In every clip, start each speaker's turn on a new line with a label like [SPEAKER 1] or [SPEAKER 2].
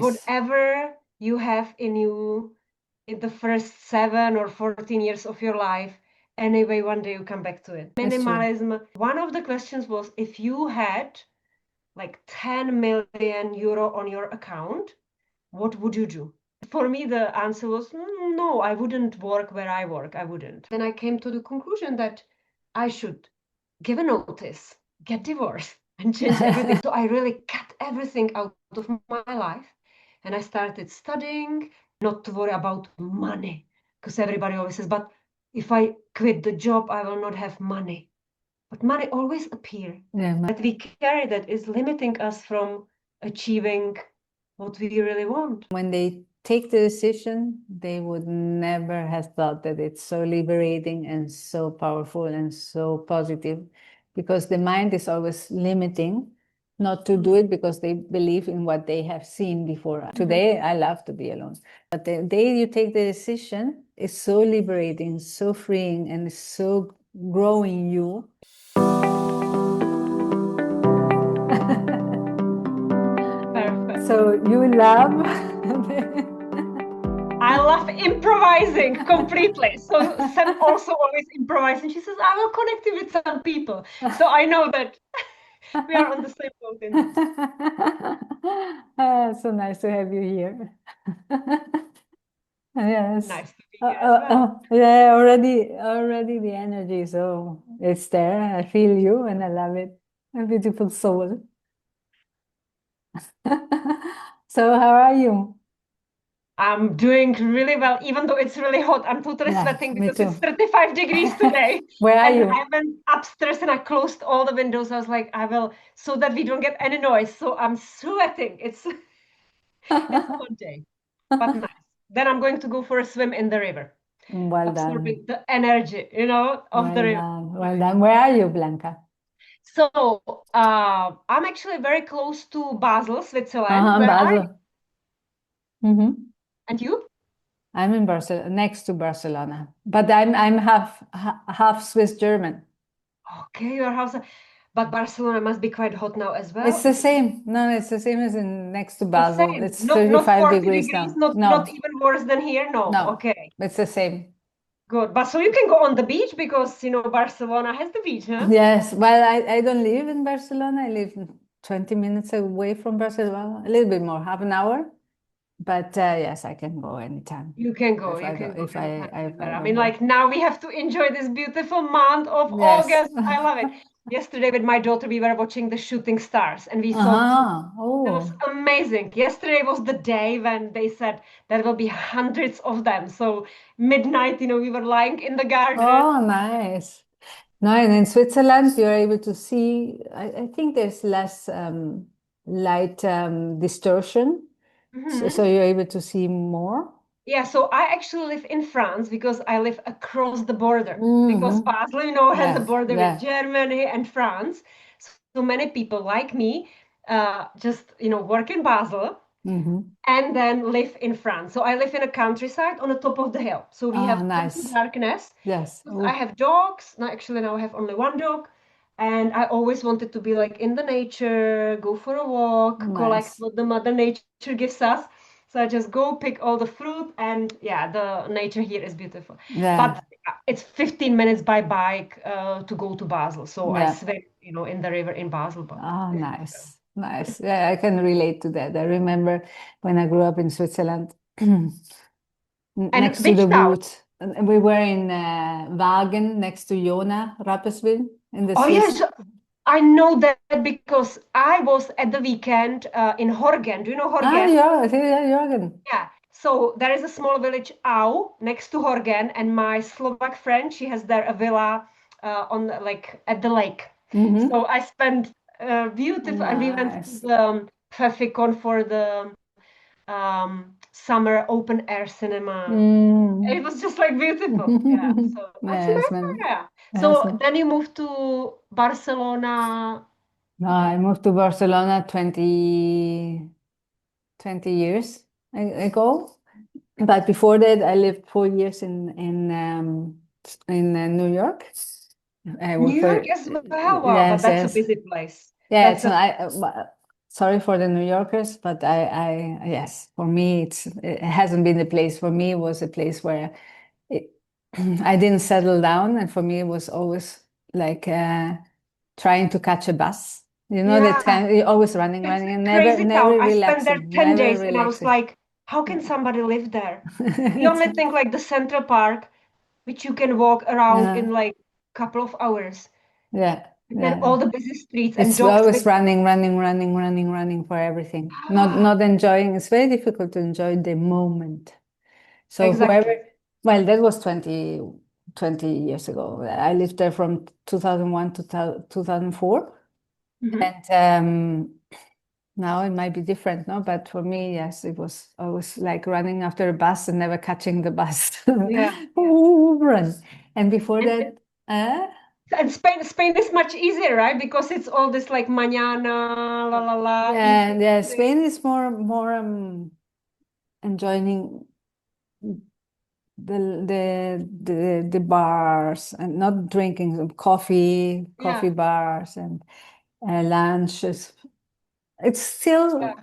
[SPEAKER 1] whatever you have in you in the first 7 or 14 years of your life, anyway, one day you come back to it.
[SPEAKER 2] That's true.
[SPEAKER 1] Minimalism. One of the questions was, if you had like 10 million euro on your account, what would you do? For me, the answer was, no, I wouldn't work where I work. I wouldn't. Then I came to the conclusion that I should give a notice, get divorced, and change everything. So I really cut everything out of my life. And I started studying, not to worry about money, because everybody always says, but if I quit the job, I will not have money. But money always appears.
[SPEAKER 2] Yeah,
[SPEAKER 1] That we carry that is limiting us from achieving what we really want.
[SPEAKER 2] when they take the decision, they would never have thought that it's so liberating and so powerful and so positive, because the mind is always limiting not to do it because they believe in what they have seen before. Today, I love to be alone. But the day you take the decision, it's so liberating, so freeing, and it's so growing you.
[SPEAKER 1] Perfect.
[SPEAKER 2] So you love
[SPEAKER 1] I love improvising completely. So Sam also always improvises. And she says, I will connect you with some people. So I know that we are on the same boat in this.
[SPEAKER 2] So nice to have you here. Yes.
[SPEAKER 1] Nice to be here as well.
[SPEAKER 2] Yeah, already the energy. So it's there. I feel you and I love it. A beautiful soul. So how are you?
[SPEAKER 1] I'm doing really well, even though it's really hot. I'm totally
[SPEAKER 2] Yeah,
[SPEAKER 1] sweating
[SPEAKER 2] me
[SPEAKER 1] because
[SPEAKER 2] too.
[SPEAKER 1] it's 35 degrees today.
[SPEAKER 2] Where are
[SPEAKER 1] And
[SPEAKER 2] you?
[SPEAKER 1] I went upstairs and I closed all the windows. I was like, I will, so that we don't get any noise. So I'm sweating. It's a hot day, but nice. Then I'm going to go for a swim in the river,
[SPEAKER 2] Well done.
[SPEAKER 1] absorbing the energy, of the
[SPEAKER 2] Well
[SPEAKER 1] river.
[SPEAKER 2] done. Well done. Where are you, Blanka?
[SPEAKER 1] So I'm actually very close to Basel, Switzerland. Where are you?
[SPEAKER 2] Basel. Mm-hmm.
[SPEAKER 1] And you?
[SPEAKER 2] I'm in Barcelona, next to Barcelona, but I'm half Swiss German.
[SPEAKER 1] Okay, your house. But Barcelona must be quite hot now as well.
[SPEAKER 2] It's the
[SPEAKER 1] Is it
[SPEAKER 2] same. No, it's the same as in next to
[SPEAKER 1] the
[SPEAKER 2] Basel.
[SPEAKER 1] same?
[SPEAKER 2] It's
[SPEAKER 1] Not
[SPEAKER 2] 35
[SPEAKER 1] 40
[SPEAKER 2] degrees
[SPEAKER 1] degrees,
[SPEAKER 2] now.
[SPEAKER 1] not
[SPEAKER 2] No,
[SPEAKER 1] even worse than here. No.
[SPEAKER 2] no,
[SPEAKER 1] Okay,
[SPEAKER 2] it's the same.
[SPEAKER 1] good. But so you can go on the beach because Barcelona has the beach, huh?
[SPEAKER 2] Yes, well, I don't live in Barcelona. I live 20 minutes away from Barcelona, a little bit more, half an hour. But yes, I can go anytime
[SPEAKER 1] You can go.
[SPEAKER 2] if
[SPEAKER 1] You
[SPEAKER 2] I
[SPEAKER 1] can
[SPEAKER 2] don't
[SPEAKER 1] go anytime
[SPEAKER 2] if
[SPEAKER 1] there.
[SPEAKER 2] I
[SPEAKER 1] I
[SPEAKER 2] don't
[SPEAKER 1] mean,
[SPEAKER 2] work.
[SPEAKER 1] like now we have to enjoy this beautiful month of
[SPEAKER 2] Yes.
[SPEAKER 1] August. I love it. Yesterday with my daughter, we were watching the shooting stars and we saw the sun.
[SPEAKER 2] Uh-huh.
[SPEAKER 1] It was
[SPEAKER 2] Oh.
[SPEAKER 1] amazing. Yesterday was the day when they said there will be hundreds of them. So midnight, we were lying in the garden.
[SPEAKER 2] Oh, nice. No, and in Switzerland, you're able to see, I think there's less light distortion. So
[SPEAKER 1] Mhm.
[SPEAKER 2] you're able to see more.
[SPEAKER 1] Yeah, so I actually live in France because I live across the border. Because
[SPEAKER 2] Mm-hmm.
[SPEAKER 1] Basel, has a
[SPEAKER 2] Yeah,
[SPEAKER 1] border with
[SPEAKER 2] yeah.
[SPEAKER 1] Germany and France. So many people like me just, work in Basel
[SPEAKER 2] Mm-hmm.
[SPEAKER 1] and then live in France. So I live in a countryside on the top of the hill. So we
[SPEAKER 2] Oh,
[SPEAKER 1] have total
[SPEAKER 2] nice.
[SPEAKER 1] darkness.
[SPEAKER 2] Yes.
[SPEAKER 1] I
[SPEAKER 2] Oh,
[SPEAKER 1] have dogs. No, actually, now I have only one dog. And I always wanted to be like in the nature, go for a walk, collect
[SPEAKER 2] nice.
[SPEAKER 1] what the Mother Nature gives us. So I just go pick all the fruit, and yeah, the nature here is beautiful.
[SPEAKER 2] Yeah,
[SPEAKER 1] But it's 15 minutes by bike to go to Basel. So I
[SPEAKER 2] yeah.
[SPEAKER 1] swim, in the river in Basel. But
[SPEAKER 2] Oh, nice. Nice. Yeah, I can relate to that. I remember when I grew up in Switzerland,
[SPEAKER 1] and
[SPEAKER 2] next to the
[SPEAKER 1] which town?
[SPEAKER 2] woods. And we were in Wagen, next to Jona, Rapperswil, in the
[SPEAKER 1] Oh
[SPEAKER 2] Swiss.
[SPEAKER 1] yes, I know that because I was at the weekend in Horgen. Do you know
[SPEAKER 2] Ah,
[SPEAKER 1] Horgen?
[SPEAKER 2] ja, ja, Jorgen.
[SPEAKER 1] Yeah. So there is a small village, Au, next to Horgen, and my Slovak friend, she has there a villa on like at the lake.
[SPEAKER 2] Mm-hmm.
[SPEAKER 1] So I spent beautiful, and we went to
[SPEAKER 2] Nice.
[SPEAKER 1] the Pfeffikon for the summer open air cinema. It
[SPEAKER 2] Mm.
[SPEAKER 1] was just like beautiful. Yeah. So that's a
[SPEAKER 2] Yes,
[SPEAKER 1] nice
[SPEAKER 2] man.
[SPEAKER 1] area.
[SPEAKER 2] Yes,
[SPEAKER 1] So
[SPEAKER 2] man.
[SPEAKER 1] then you moved to Barcelona.
[SPEAKER 2] No, I moved to Barcelona 20 years ago. But before that, I lived 4 years in New York. I
[SPEAKER 1] New
[SPEAKER 2] worked for
[SPEAKER 1] York as well. Wow, but
[SPEAKER 2] yes,
[SPEAKER 1] that's a
[SPEAKER 2] yes,
[SPEAKER 1] busy place.
[SPEAKER 2] yeah.
[SPEAKER 1] That's
[SPEAKER 2] It's
[SPEAKER 1] a
[SPEAKER 2] I sorry for the New Yorkers, but yes, for me, it hasn't been the place. For me, it was a place where it, I didn't settle down. And for me, it was always like trying to catch a bus. You know, that
[SPEAKER 1] Yeah,
[SPEAKER 2] kind, you're always running,
[SPEAKER 1] it's
[SPEAKER 2] running, and
[SPEAKER 1] a
[SPEAKER 2] never,
[SPEAKER 1] crazy town.
[SPEAKER 2] never
[SPEAKER 1] I spent there
[SPEAKER 2] relaxing,
[SPEAKER 1] 10
[SPEAKER 2] never
[SPEAKER 1] days and I was
[SPEAKER 2] relaxing.
[SPEAKER 1] like, how can
[SPEAKER 2] Yeah.
[SPEAKER 1] somebody live there? The
[SPEAKER 2] It's,
[SPEAKER 1] only thing like the Central Park, which you can walk around
[SPEAKER 2] uh,
[SPEAKER 1] in like couple of hours.
[SPEAKER 2] yeah,
[SPEAKER 1] And then
[SPEAKER 2] yeah.
[SPEAKER 1] all the busy streets and
[SPEAKER 2] It's
[SPEAKER 1] dogs
[SPEAKER 2] always
[SPEAKER 1] with,
[SPEAKER 2] running, running, running, running, running for everything. Not enjoying. It's very difficult to enjoy the moment. So whoever,
[SPEAKER 1] exactly.
[SPEAKER 2] well, that was 20 years ago. I lived there from 2001 to 2004.
[SPEAKER 1] Hmm.
[SPEAKER 2] And now it might be different, no? But for me, yes, it was always like running after a bus and never catching the bus.
[SPEAKER 1] Yeah, yeah.
[SPEAKER 2] Ooh, run. And before
[SPEAKER 1] And,
[SPEAKER 2] that, uh,
[SPEAKER 1] Spain is much easier, right? Because it's all this like mañana, la la la, eat,
[SPEAKER 2] yeah,
[SPEAKER 1] eat,
[SPEAKER 2] yeah,
[SPEAKER 1] drink.
[SPEAKER 2] Spain is more enjoying the bars and not drinking coffee
[SPEAKER 1] Yeah,
[SPEAKER 2] bars and lunches. It's still
[SPEAKER 1] yeah.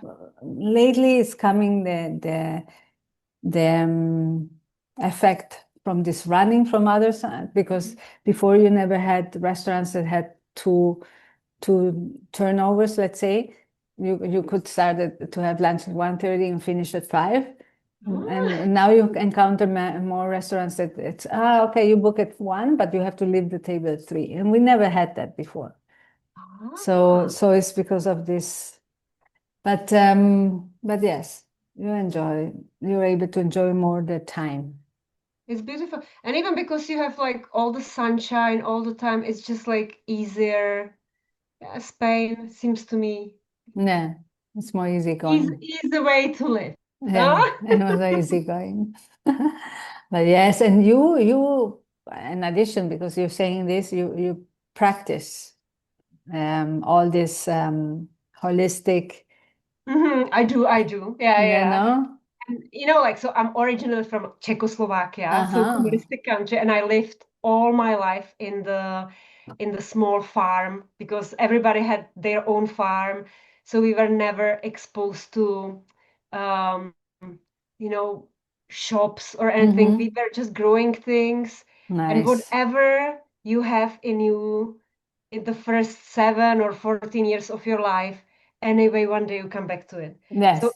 [SPEAKER 2] lately it's coming the effect from this running from others because before you never had restaurants that had two turnovers, let's say. You could start to have lunch at 1:30 and finish at 5.
[SPEAKER 1] Ah,
[SPEAKER 2] And now you encounter more restaurants that it's okay, you book at 1, but you have to leave the table at 3. And we never had that before.
[SPEAKER 1] ah.
[SPEAKER 2] So it's because of this. But yes, you're able to enjoy more the time.
[SPEAKER 1] It's beautiful. And even because you have like all the sunshine all the time, it's just like easier. Yeah, Spain seems to me
[SPEAKER 2] Yeah, it's more easygoing.
[SPEAKER 1] is the way to live.
[SPEAKER 2] Yeah,
[SPEAKER 1] Ah?
[SPEAKER 2] it was easygoing. But yes, and you in addition, because you're saying this, you practice all this holistic,
[SPEAKER 1] I do. Yeah,
[SPEAKER 2] you
[SPEAKER 1] yeah.
[SPEAKER 2] know?
[SPEAKER 1] And like so I'm originally from Czechoslovakia, so
[SPEAKER 2] Uh-huh.
[SPEAKER 1] communistic country, and I lived all my life in the small farm because everybody had their own farm. So we were never exposed to um, you know, shops or anything. We
[SPEAKER 2] Mm-hmm.
[SPEAKER 1] were just growing things, and
[SPEAKER 2] Nice.
[SPEAKER 1] whatever you have in you in the first 7 or 14 years of your life, anyway, one day you come back to it. So
[SPEAKER 2] Yes.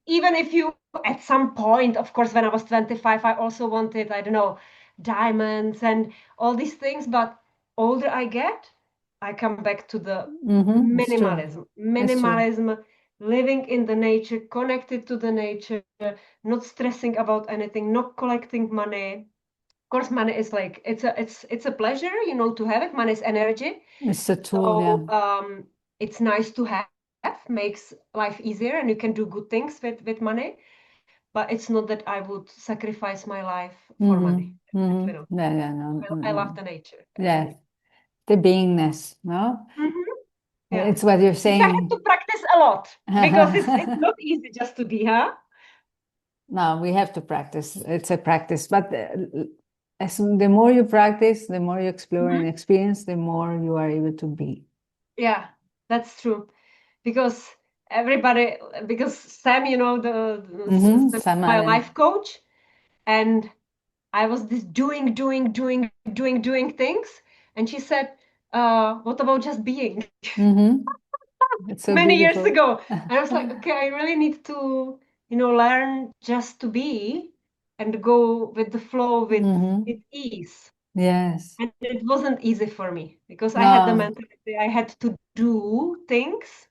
[SPEAKER 1] even if you, at some point, of course, when I was 25, I also wanted, I don't know, diamonds and all these things, but older I get, I come back to the
[SPEAKER 2] Mm-hmm. It's true.
[SPEAKER 1] minimalism.
[SPEAKER 2] It's true.
[SPEAKER 1] Minimalism, living in the nature, connected to the nature, not stressing about anything, not collecting money. Of course, money is like it's a pleasure, to have it. Money is energy,
[SPEAKER 2] It's a tool, yeah.
[SPEAKER 1] so it's nice to have. Makes life easier, and you can do good things with money. But it's not that I would sacrifice my life for money.
[SPEAKER 2] Mm-hmm.
[SPEAKER 1] Definitely not.
[SPEAKER 2] Mm-hmm. Yeah, yeah, no,
[SPEAKER 1] I love
[SPEAKER 2] no.
[SPEAKER 1] the nature,
[SPEAKER 2] Yeah,
[SPEAKER 1] actually.
[SPEAKER 2] the beingness, no?
[SPEAKER 1] Mhm. Yeah,
[SPEAKER 2] It's what you're
[SPEAKER 1] which I had to
[SPEAKER 2] saying.
[SPEAKER 1] practice a lot because it's not easy just to be, huh?
[SPEAKER 2] No, we have to practice. It's a practice. But the more you practice, the more you explore and
[SPEAKER 1] Mhm.
[SPEAKER 2] experience, the more you are able to be.
[SPEAKER 1] Yeah, that's true. Because everybody, because Sam,
[SPEAKER 2] Mm-hmm.
[SPEAKER 1] Sam, my
[SPEAKER 2] Samale.
[SPEAKER 1] life coach, and I was this doing things, and she said, "What about just being?"
[SPEAKER 2] Mm-hmm. It's so
[SPEAKER 1] Many years
[SPEAKER 2] beautiful.
[SPEAKER 1] ago, and I was like, "Okay, I really need to, learn just to be and go with the flow with
[SPEAKER 2] Mm-hmm.
[SPEAKER 1] ease."
[SPEAKER 2] Yes.
[SPEAKER 1] And it wasn't easy for me because I had the
[SPEAKER 2] No.
[SPEAKER 1] mentality I had to do things,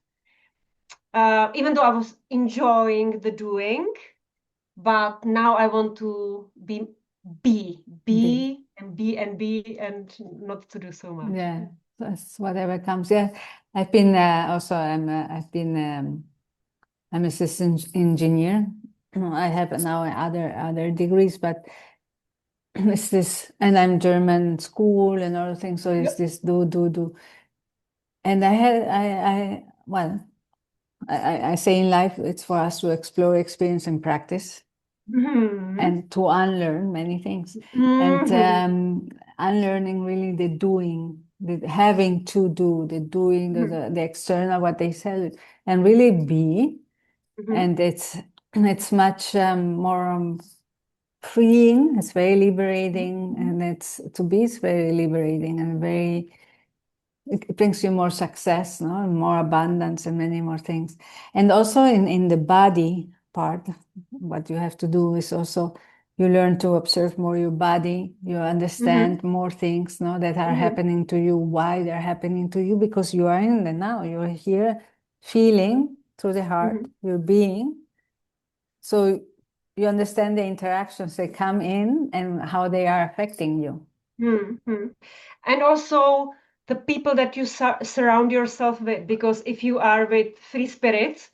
[SPEAKER 1] even though I was enjoying the doing. But now I want to be,
[SPEAKER 2] Be.
[SPEAKER 1] be, and be, and be, and not to do so much.
[SPEAKER 2] Yeah. That's whatever comes. Yeah. I've been also. I've been. I'm a systems engineer. I have now other degrees, but it's this, and I'm German school and other things. So it's
[SPEAKER 1] Yep.
[SPEAKER 2] this do. And I had well, I say in life it's for us to explore, experience, and practice,
[SPEAKER 1] Mhm.
[SPEAKER 2] and to unlearn many things, and
[SPEAKER 1] Mhm.
[SPEAKER 2] unlearning really the doing. the having to do, the doing,
[SPEAKER 1] Mm-hmm.
[SPEAKER 2] the external, what they sell, and really be.
[SPEAKER 1] Mm-hmm.
[SPEAKER 2] And it's much more freeing. It's very liberating, and it's to be is very liberating and very. It brings you more success, no, and more abundance, and many more things. And also in the body part, what you have to do is also you learn to observe more your body. You
[SPEAKER 1] Mm-hmm.
[SPEAKER 2] understand more things, no, that are
[SPEAKER 1] Mm-hmm.
[SPEAKER 2] happening to you, why they're happening to you, because you are in the now. You're here, feeling through the heart. You're being. So you understand the interactions that come in and how they are affecting you.
[SPEAKER 1] Mm-hmm. And also the people that you surround yourself with, because if you are with free spirits,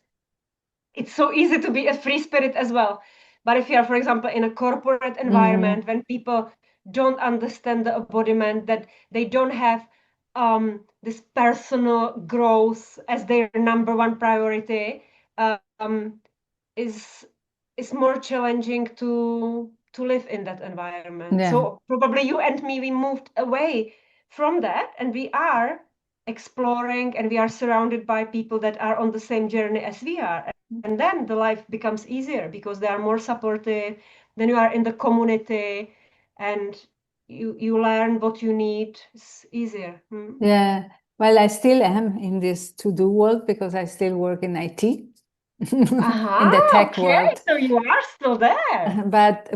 [SPEAKER 1] it's so easy to be a free spirit as well. But if you are, for example, in a corporate
[SPEAKER 2] Mm,
[SPEAKER 1] environment, when people don't understand the embodiment, that they don't have this personal growth as their number one priority, um, is is more challenging to live in that environment.
[SPEAKER 2] yeah.
[SPEAKER 1] So probably you and me, we moved away from that, and we are exploring, and we are surrounded by people that are on the same journey as we are. And then the life becomes easier because they are more supportive. Then you are in the community, and you learn what you need. It's easier. Hmm.
[SPEAKER 2] Yeah. Well, I still am in this to-do world because I still work in IT, in the
[SPEAKER 1] Aha,
[SPEAKER 2] tech
[SPEAKER 1] okay.
[SPEAKER 2] world.
[SPEAKER 1] So you are still there.
[SPEAKER 2] But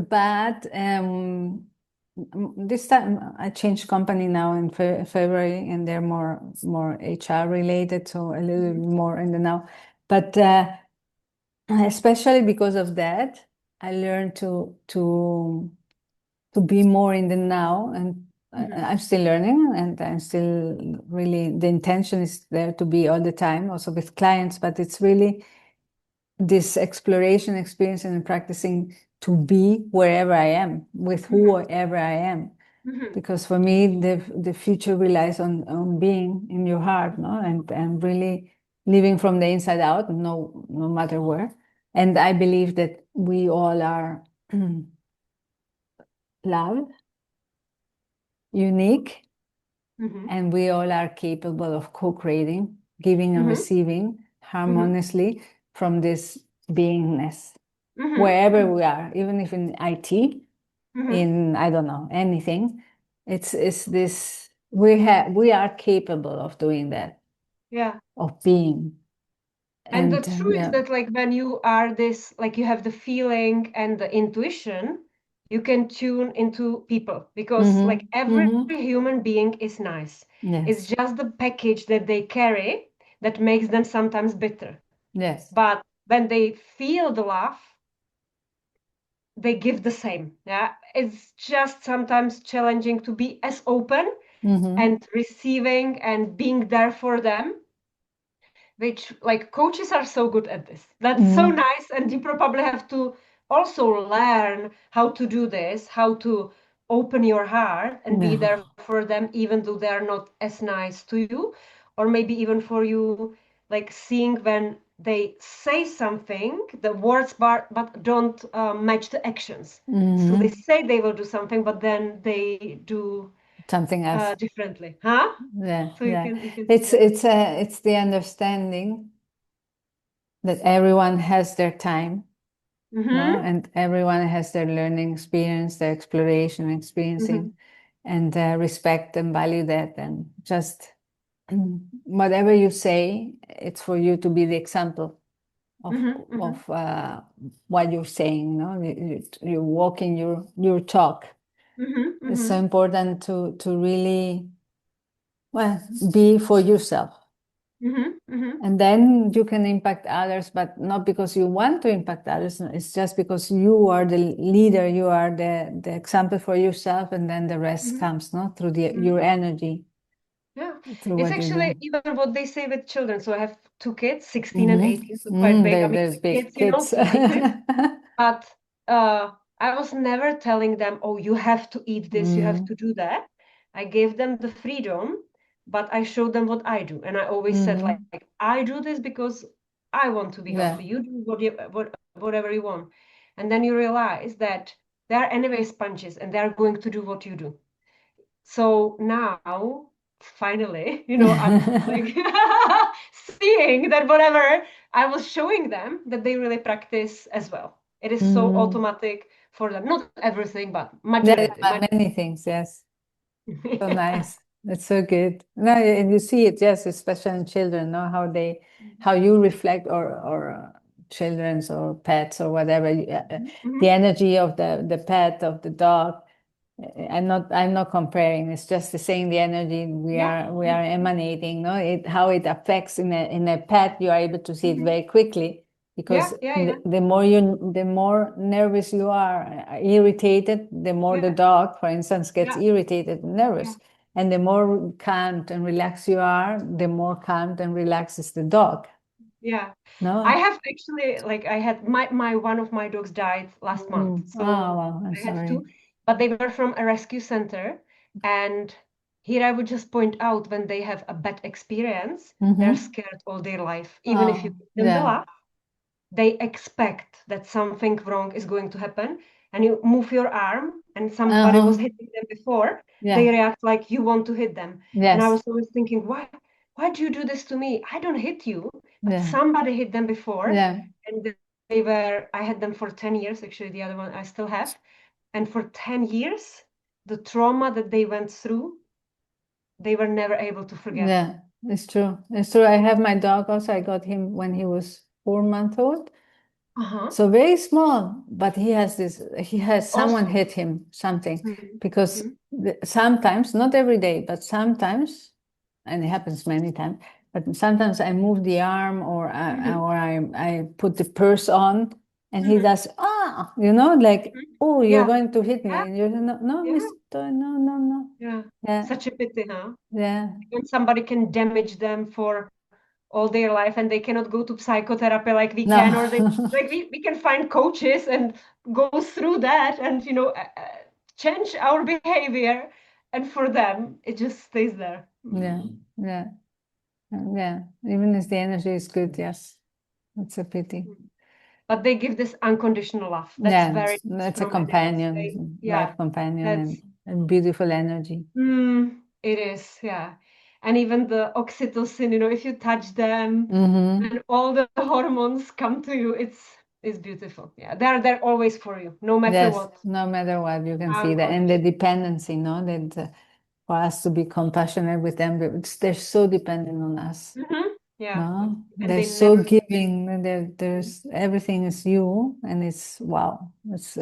[SPEAKER 2] this time I changed company now in February, and they're more HR related, so a little
[SPEAKER 1] Mhm,
[SPEAKER 2] more in the now. But especially because of that, I learned to be more in the now, and
[SPEAKER 1] mhm,
[SPEAKER 2] I'm still learning, and I'm still really, the intention is there to be all the time, also with clients, but it's really this exploration, experience, and practicing to be wherever I am, with
[SPEAKER 1] mhm,
[SPEAKER 2] whoever I am.
[SPEAKER 1] mhm,
[SPEAKER 2] Because for me, the future relies on being in your heart, no? And really living from the inside out, no matter where. And I believe that we all are loved, unique,
[SPEAKER 1] mhm,
[SPEAKER 2] and we all are capable of co-creating, giving and
[SPEAKER 1] mhm,
[SPEAKER 2] receiving
[SPEAKER 1] mhm,
[SPEAKER 2] harmoniously from this beingness,
[SPEAKER 1] mhm,
[SPEAKER 2] wherever
[SPEAKER 1] mhm,
[SPEAKER 2] we are, even if in IT,
[SPEAKER 1] mhm.
[SPEAKER 2] in I don't know, anything. It's this we are capable of doing that,
[SPEAKER 1] Yeah.
[SPEAKER 2] of being.
[SPEAKER 1] And the
[SPEAKER 2] And
[SPEAKER 1] truth is
[SPEAKER 2] yeah.
[SPEAKER 1] that, like, when you are this, like, you have the feeling and the intuition, you can tune into people because, like,
[SPEAKER 2] Mm-hmm.
[SPEAKER 1] every
[SPEAKER 2] Mm-hmm.
[SPEAKER 1] human being is nice. It's
[SPEAKER 2] Yes.
[SPEAKER 1] just the package that they carry that makes them sometimes bitter.
[SPEAKER 2] Yes.
[SPEAKER 1] But when they feel the love, they give the same. Yeah. It's just sometimes challenging to be as open
[SPEAKER 2] Mm-hmm.
[SPEAKER 1] and receiving and being there for them, which, like, coaches are so good at this. That's so
[SPEAKER 2] Mm-hmm.
[SPEAKER 1] nice, and you probably have to also learn how to do this, how to open your heart and be
[SPEAKER 2] Yeah.
[SPEAKER 1] there for them even though they're not as nice to you, or maybe even for you, like, seeing when they say something, the words but don't match the actions. So they
[SPEAKER 2] Mm-hmm.
[SPEAKER 1] say they will do something but then they do
[SPEAKER 2] Something else.
[SPEAKER 1] differently, huh?
[SPEAKER 2] Yeah,
[SPEAKER 1] So
[SPEAKER 2] yeah.
[SPEAKER 1] you can see
[SPEAKER 2] It's
[SPEAKER 1] that.
[SPEAKER 2] it's it's the understanding that everyone has their time, no,
[SPEAKER 1] Mm-hmm.
[SPEAKER 2] and everyone has their learning experience, their exploration
[SPEAKER 1] Mm-hmm.
[SPEAKER 2] experiencing, and respect and value that, and just whatever you say, it's for you to be the example of
[SPEAKER 1] Mm-hmm. Mm-hmm.
[SPEAKER 2] of what you're saying. No, you're walking your talk.
[SPEAKER 1] Mm-hmm.
[SPEAKER 2] It's so
[SPEAKER 1] Mm-hmm.
[SPEAKER 2] important to really, well, be for yourself.
[SPEAKER 1] Mm-hmm. Mm-hmm.
[SPEAKER 2] And then you can impact others, but not because you want to impact others. It's just because you are the leader, you are the example for yourself, and then the rest
[SPEAKER 1] Mm-hmm.
[SPEAKER 2] comes, no, through
[SPEAKER 1] Mm-hmm.
[SPEAKER 2] your energy,
[SPEAKER 1] Yeah,
[SPEAKER 2] through
[SPEAKER 1] it's
[SPEAKER 2] what you
[SPEAKER 1] actually
[SPEAKER 2] do.
[SPEAKER 1] even what they say with children. So I have two kids, 16 and
[SPEAKER 2] Mm-hmm.
[SPEAKER 1] 18, so quite big. I mean,
[SPEAKER 2] They're
[SPEAKER 1] big
[SPEAKER 2] big
[SPEAKER 1] kids, you know,
[SPEAKER 2] kids.
[SPEAKER 1] teenagers. But I was never telling them, oh, you have to eat this, you have
[SPEAKER 2] Mm-hmm.
[SPEAKER 1] to do that. I gave them the freedom, but I showed them what I do. And I always said,
[SPEAKER 2] Mm-hmm.
[SPEAKER 1] like, I do this because I want to be
[SPEAKER 2] Yeah.
[SPEAKER 1] healthy. You do whatever you want. And then you realize that they are anyway sponges and they're going to do what you do. So now finally, I'm like seeing that whatever I was showing them, that they really practice as well. It is so
[SPEAKER 2] Mm.
[SPEAKER 1] automatic for them. Not everything, but
[SPEAKER 2] Yeah,
[SPEAKER 1] majority.
[SPEAKER 2] many things, yes. So
[SPEAKER 1] Yeah.
[SPEAKER 2] nice. That's so good. No, and you see it, yes, especially in children, know how you reflect, or children's or pets or whatever, the
[SPEAKER 1] Mhm.
[SPEAKER 2] energy of the pet, of the dog. I'm not comparing. It's just the saying the energy we
[SPEAKER 1] Yeah.
[SPEAKER 2] are emanating. No, how it affects in a pet. You are able to see it
[SPEAKER 1] Mhm.
[SPEAKER 2] very quickly,
[SPEAKER 1] Yeah,
[SPEAKER 2] because
[SPEAKER 1] yeah, yeah,
[SPEAKER 2] the more nervous you are, irritated, the more the
[SPEAKER 1] yeah,
[SPEAKER 2] dog, for instance, gets
[SPEAKER 1] yeah,
[SPEAKER 2] irritated and
[SPEAKER 1] yeah,
[SPEAKER 2] nervous, and the more calmed and relaxed you are, the more calmed and relaxed is the dog.
[SPEAKER 1] yeah. I
[SPEAKER 2] No.
[SPEAKER 1] have actually, like, I had my one of my dogs died last month,
[SPEAKER 2] Mm. Oh,
[SPEAKER 1] so
[SPEAKER 2] wow, I'm
[SPEAKER 1] I had
[SPEAKER 2] sorry.
[SPEAKER 1] two, but they were from a rescue center. And here I would just point out, when they have a bad experience, they're
[SPEAKER 2] Mm-hmm.
[SPEAKER 1] scared all their life. Even if you
[SPEAKER 2] Oh,
[SPEAKER 1] give them the
[SPEAKER 2] yeah.
[SPEAKER 1] laugh, they expect that something wrong is going to happen, and you move your arm and somebody was
[SPEAKER 2] Uh-huh.
[SPEAKER 1] hitting them before, they
[SPEAKER 2] Yeah.
[SPEAKER 1] react like you want to hit them. And I
[SPEAKER 2] Yes.
[SPEAKER 1] was always thinking, why do you do this to me? I don't hit you, but
[SPEAKER 2] Yeah.
[SPEAKER 1] somebody hit them before.
[SPEAKER 2] Yeah.
[SPEAKER 1] And I had them for 10 years, actually. The other one I still have. And for 10 years, the trauma that they went through, they were never able to forget.
[SPEAKER 2] Yeah. It's true. It's true. I have my dog also. I got him when he was 4 months old.
[SPEAKER 1] Uh-huh.
[SPEAKER 2] So very small, but he has someone
[SPEAKER 1] Also.
[SPEAKER 2] hit him something,
[SPEAKER 1] Mhm.
[SPEAKER 2] because
[SPEAKER 1] Mhm.
[SPEAKER 2] sometimes, not every day, but sometimes, and it happens many times, but sometimes I move the arm,
[SPEAKER 1] Mhm.
[SPEAKER 2] or I put the purse on, and he
[SPEAKER 1] Mhm.
[SPEAKER 2] does, like,
[SPEAKER 1] Mhm.
[SPEAKER 2] oh, you're
[SPEAKER 1] Yeah.
[SPEAKER 2] going to hit me.
[SPEAKER 1] Yeah.
[SPEAKER 2] And you're, no, no,
[SPEAKER 1] Yeah.
[SPEAKER 2] mister, no, no, no.
[SPEAKER 1] Yeah.
[SPEAKER 2] Yeah,
[SPEAKER 1] Such a pity, huh?
[SPEAKER 2] yeah.
[SPEAKER 1] When somebody can damage them for all their life and they cannot go to psychotherapy like we
[SPEAKER 2] No.
[SPEAKER 1] can, or we can find coaches and go through that and change our behavior. And for them, it just stays there.
[SPEAKER 2] Yeah, yeah, yeah. Even if the energy is good, yes. It's a pity.
[SPEAKER 1] But they give this unconditional love. That's
[SPEAKER 2] Yeah,
[SPEAKER 1] very nice
[SPEAKER 2] that's a
[SPEAKER 1] from animals.
[SPEAKER 2] companion,
[SPEAKER 1] Yeah,
[SPEAKER 2] life companion,
[SPEAKER 1] that's
[SPEAKER 2] and beautiful energy.
[SPEAKER 1] it is, yeah. And even the oxytocin, if you touch them
[SPEAKER 2] Mm-hmm.
[SPEAKER 1] and all the hormones come to you, it's beautiful. Yeah, they're always for you, no matter
[SPEAKER 2] Yes,
[SPEAKER 1] what.
[SPEAKER 2] no matter what, you can see that. And the
[SPEAKER 1] Unconditional.
[SPEAKER 2] dependency, no, that for us to be compassionate with them, they're so dependent on us.
[SPEAKER 1] Yeah,
[SPEAKER 2] No,
[SPEAKER 1] and
[SPEAKER 2] they're
[SPEAKER 1] they
[SPEAKER 2] so
[SPEAKER 1] never.
[SPEAKER 2] giving. There's everything is you, and it's wow. It's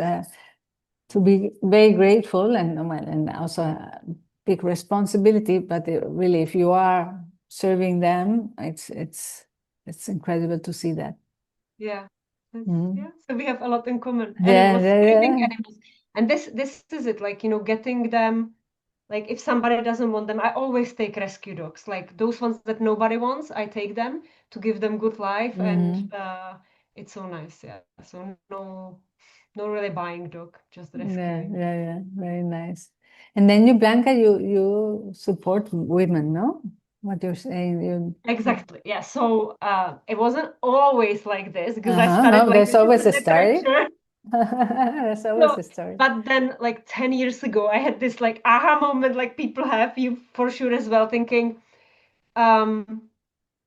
[SPEAKER 2] to be very grateful, and also a big responsibility. But really, if you are serving them, it's incredible to see that.
[SPEAKER 1] Yeah,
[SPEAKER 2] Mm.
[SPEAKER 1] yeah. So we have a lot in common.
[SPEAKER 2] Yeah,
[SPEAKER 1] Animals,
[SPEAKER 2] yeah,
[SPEAKER 1] living
[SPEAKER 2] yeah.
[SPEAKER 1] animals, and this is it. Like getting them. Like if somebody doesn't want them, I always take rescue dogs. Like those ones that nobody wants, I take them to give them good life, and
[SPEAKER 2] Mm-hmm.
[SPEAKER 1] it's so nice. Yeah. So no really buying dog, just
[SPEAKER 2] Yeah,
[SPEAKER 1] rescuing.
[SPEAKER 2] yeah, yeah. Very nice. And then you, Blanca, you support women, no? What you're saying, you.
[SPEAKER 1] Exactly. Yeah. So it wasn't always like this because I
[SPEAKER 2] Uh-huh.
[SPEAKER 1] started
[SPEAKER 2] No,
[SPEAKER 1] like
[SPEAKER 2] there's
[SPEAKER 1] this
[SPEAKER 2] always a story.
[SPEAKER 1] literature.
[SPEAKER 2] There's always
[SPEAKER 1] So,
[SPEAKER 2] a story.
[SPEAKER 1] but then like 10 years ago, I had this like aha moment, like people have, you for sure as well, thinking, um,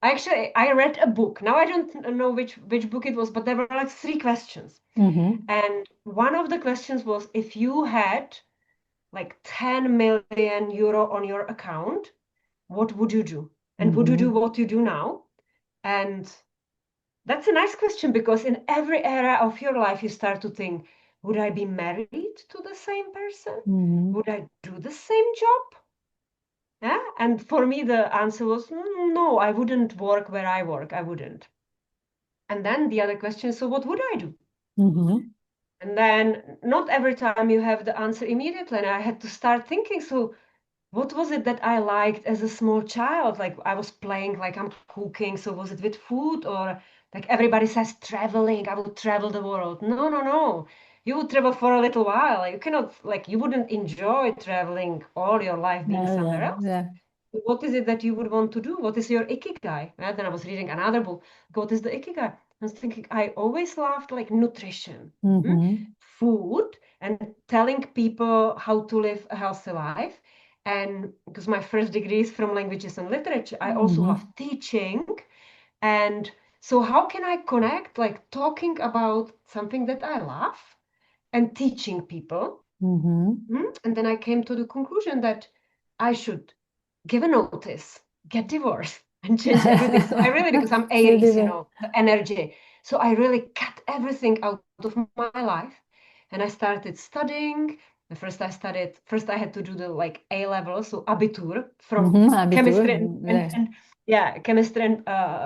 [SPEAKER 1] I read a book. Now I don't know which book it was, but there were like three questions.
[SPEAKER 2] Mm-hmm.
[SPEAKER 1] And one of the questions was, if you had like 10 million euro on your account, what would you do? And would you do
[SPEAKER 2] Mm-hmm.
[SPEAKER 1] what you do now? And that's a nice question, because in every era of your life, you start to think, would I be married to the same person?
[SPEAKER 2] Mm-hmm.
[SPEAKER 1] Would I do the same job? Yeah. And for me, the answer was, no, I wouldn't work where I work. I wouldn't." And then the other question, so what would I do?
[SPEAKER 2] Mm-hmm.
[SPEAKER 1] And then not every time you have the answer immediately. And I had to start thinking, so what was it that I liked as a small child? Like I was playing, like I'm cooking. So was it with food, or like everybody says traveling? I would travel the world. No, no, no. You would travel for a little while. You cannot, like, you wouldn't enjoy traveling all your life being
[SPEAKER 2] Yeah,
[SPEAKER 1] somewhere
[SPEAKER 2] yeah,
[SPEAKER 1] else.
[SPEAKER 2] yeah.
[SPEAKER 1] What is it that you would want to do? What is your ikigai? And then I was reading another book. What is the ikigai? I was thinking, I always loved like nutrition,
[SPEAKER 2] Mm-hmm.
[SPEAKER 1] food, and telling people how to live a healthy life. And because my first degree is from languages and literature, I also love teaching. And so how can I connect, like talking about something that I love and teaching people? And then I came to the conclusion that I should give a notice, get divorced, and change everything. So I really, because I'm
[SPEAKER 2] You
[SPEAKER 1] Aries,
[SPEAKER 2] did
[SPEAKER 1] you
[SPEAKER 2] it.
[SPEAKER 1] know, the energy. So I really cut everything out of my life. And I started studying. First I had to do the like A level, so Abitur from
[SPEAKER 2] Abitur.
[SPEAKER 1] chemistry
[SPEAKER 2] Yes.
[SPEAKER 1] and yeah, chemistry and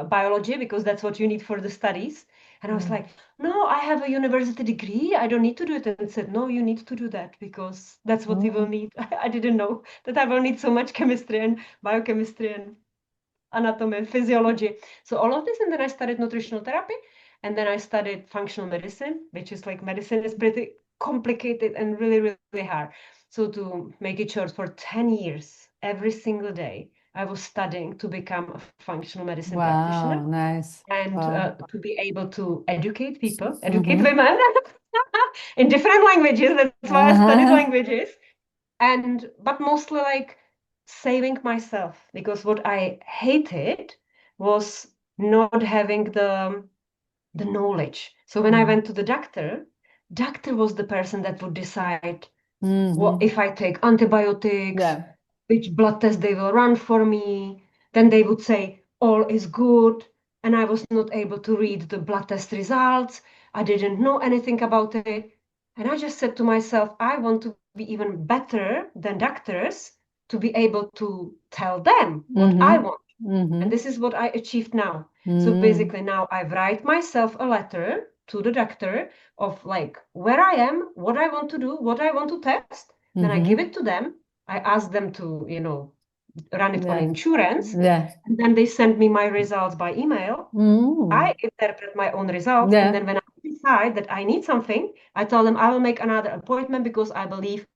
[SPEAKER 1] biology, because that's what you need for the studies. And I was like, no, I have a university degree. I don't need to do it. And said, no, you need to do that because that's what you will need. I didn't know that I will need so much chemistry and biochemistry and anatomy and physiology. So all of this. And then I studied nutritional therapy. And then I studied functional medicine, which is like medicine is pretty complicated and really, really hard. So to make it short, for 10 years, every single day, I was studying to become a functional medicine practitioner
[SPEAKER 2] Wow, nice.
[SPEAKER 1] and
[SPEAKER 2] Wow.
[SPEAKER 1] to be able to educate people, educate women in different languages. That's why I studied languages. And but mostly like saving myself, because what I hated was not having the knowledge. So when I went to the doctor was the person that would decide what if I take antibiotics,
[SPEAKER 2] Yeah.
[SPEAKER 1] which blood test they will run for me. Then they would say all is good, and I was not able to read the blood test results. I didn't know anything about it. And I just said to myself, I want to be even better than doctors to be able to tell them what I want. And this is what I achieved now. So basically now I write myself a letter to the doctor of like where I am, what I want to do, what I want to test. Then I give it to them. I ask them to, you know, run it on
[SPEAKER 2] Yeah.
[SPEAKER 1] insurance.
[SPEAKER 2] Yeah.
[SPEAKER 1] And then they send me my results by email. I interpret my own results. And
[SPEAKER 2] Yeah.
[SPEAKER 1] then when I decide that I need something, I tell them I will make another appointment because I believe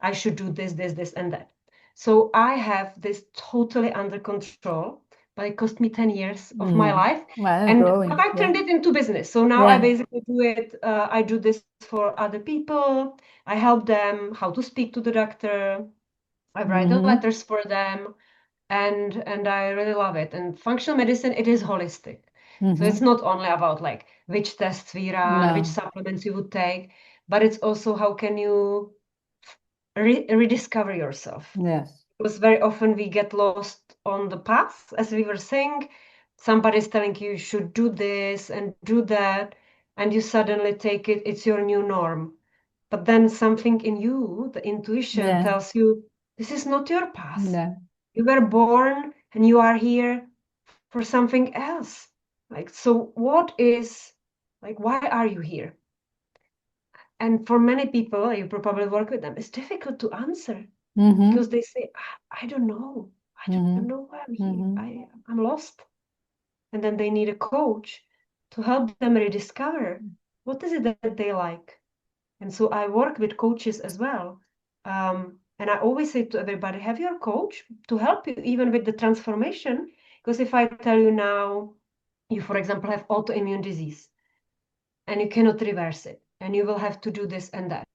[SPEAKER 1] I should do this, this, this, and that. So I have this totally under control, but it cost me 10 years of my life.
[SPEAKER 2] Well,
[SPEAKER 1] And but
[SPEAKER 2] growing.
[SPEAKER 1] I
[SPEAKER 2] Yeah.
[SPEAKER 1] turned it into business. So now I
[SPEAKER 2] Yeah.
[SPEAKER 1] basically do it. I do this for other people. I help them how to speak to the doctor. I write the letters for them, and I really love it. And functional medicine, it is holistic. So it's not only about like which tests we run, which
[SPEAKER 2] No.
[SPEAKER 1] supplements you would take, but it's also how can you rediscover yourself.
[SPEAKER 2] Yes.
[SPEAKER 1] Because very often we get lost on the path, as we were saying. Somebody's telling you should do this and do that, and you suddenly take it, it's your new norm. But then something in you, the intuition,
[SPEAKER 2] Yeah.
[SPEAKER 1] tells you this is not your path.
[SPEAKER 2] Yeah.
[SPEAKER 1] You were born and you are here for something else. Like, so what is, like, why are you here? And for many people, you probably work with them, it's difficult to answer because they say, I don't know. I don't know why I'm here. I'm lost. And then they need a coach to help them rediscover what is it that they like. And so I work with coaches as well. And I always say to everybody, have your coach to help you even with the transformation. Because if I tell you now, you, for example, have autoimmune disease and you cannot reverse it, and you will have to do this and that.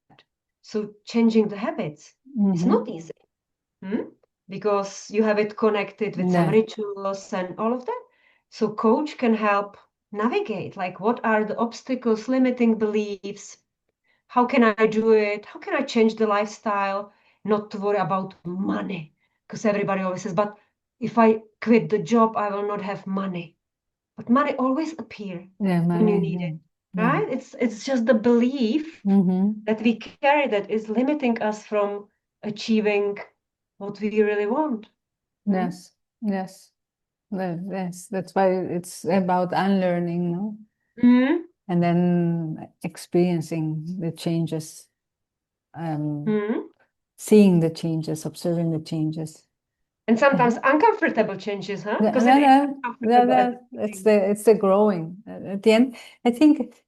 [SPEAKER 1] So changing the habits is not easy, because you have it connected with some
[SPEAKER 2] Yeah.
[SPEAKER 1] rituals and all of that. So coach can help navigate, like what are the obstacles, limiting beliefs, how can I do it? How can I change the lifestyle? Not to worry about money. Because everybody always says, but if I quit the job, I will not have money. But money always appear
[SPEAKER 2] Yeah.
[SPEAKER 1] when you
[SPEAKER 2] Money.
[SPEAKER 1] need
[SPEAKER 2] Yeah.
[SPEAKER 1] it,
[SPEAKER 2] Yeah.
[SPEAKER 1] right? It's just the belief that we carry that is limiting us from achieving what we really want. Hmm?
[SPEAKER 2] Yes. Yes. Well, yes. That's why it's about unlearning, no?
[SPEAKER 1] Hmm?
[SPEAKER 2] And then experiencing the changes,
[SPEAKER 1] Hmm?
[SPEAKER 2] seeing the changes, observing the changes.
[SPEAKER 1] And sometimes uncomfortable changes, huh?
[SPEAKER 2] Yeah,
[SPEAKER 1] Because it is uncomfortable at the
[SPEAKER 2] it's
[SPEAKER 1] beginning.
[SPEAKER 2] the growing. At the end, I think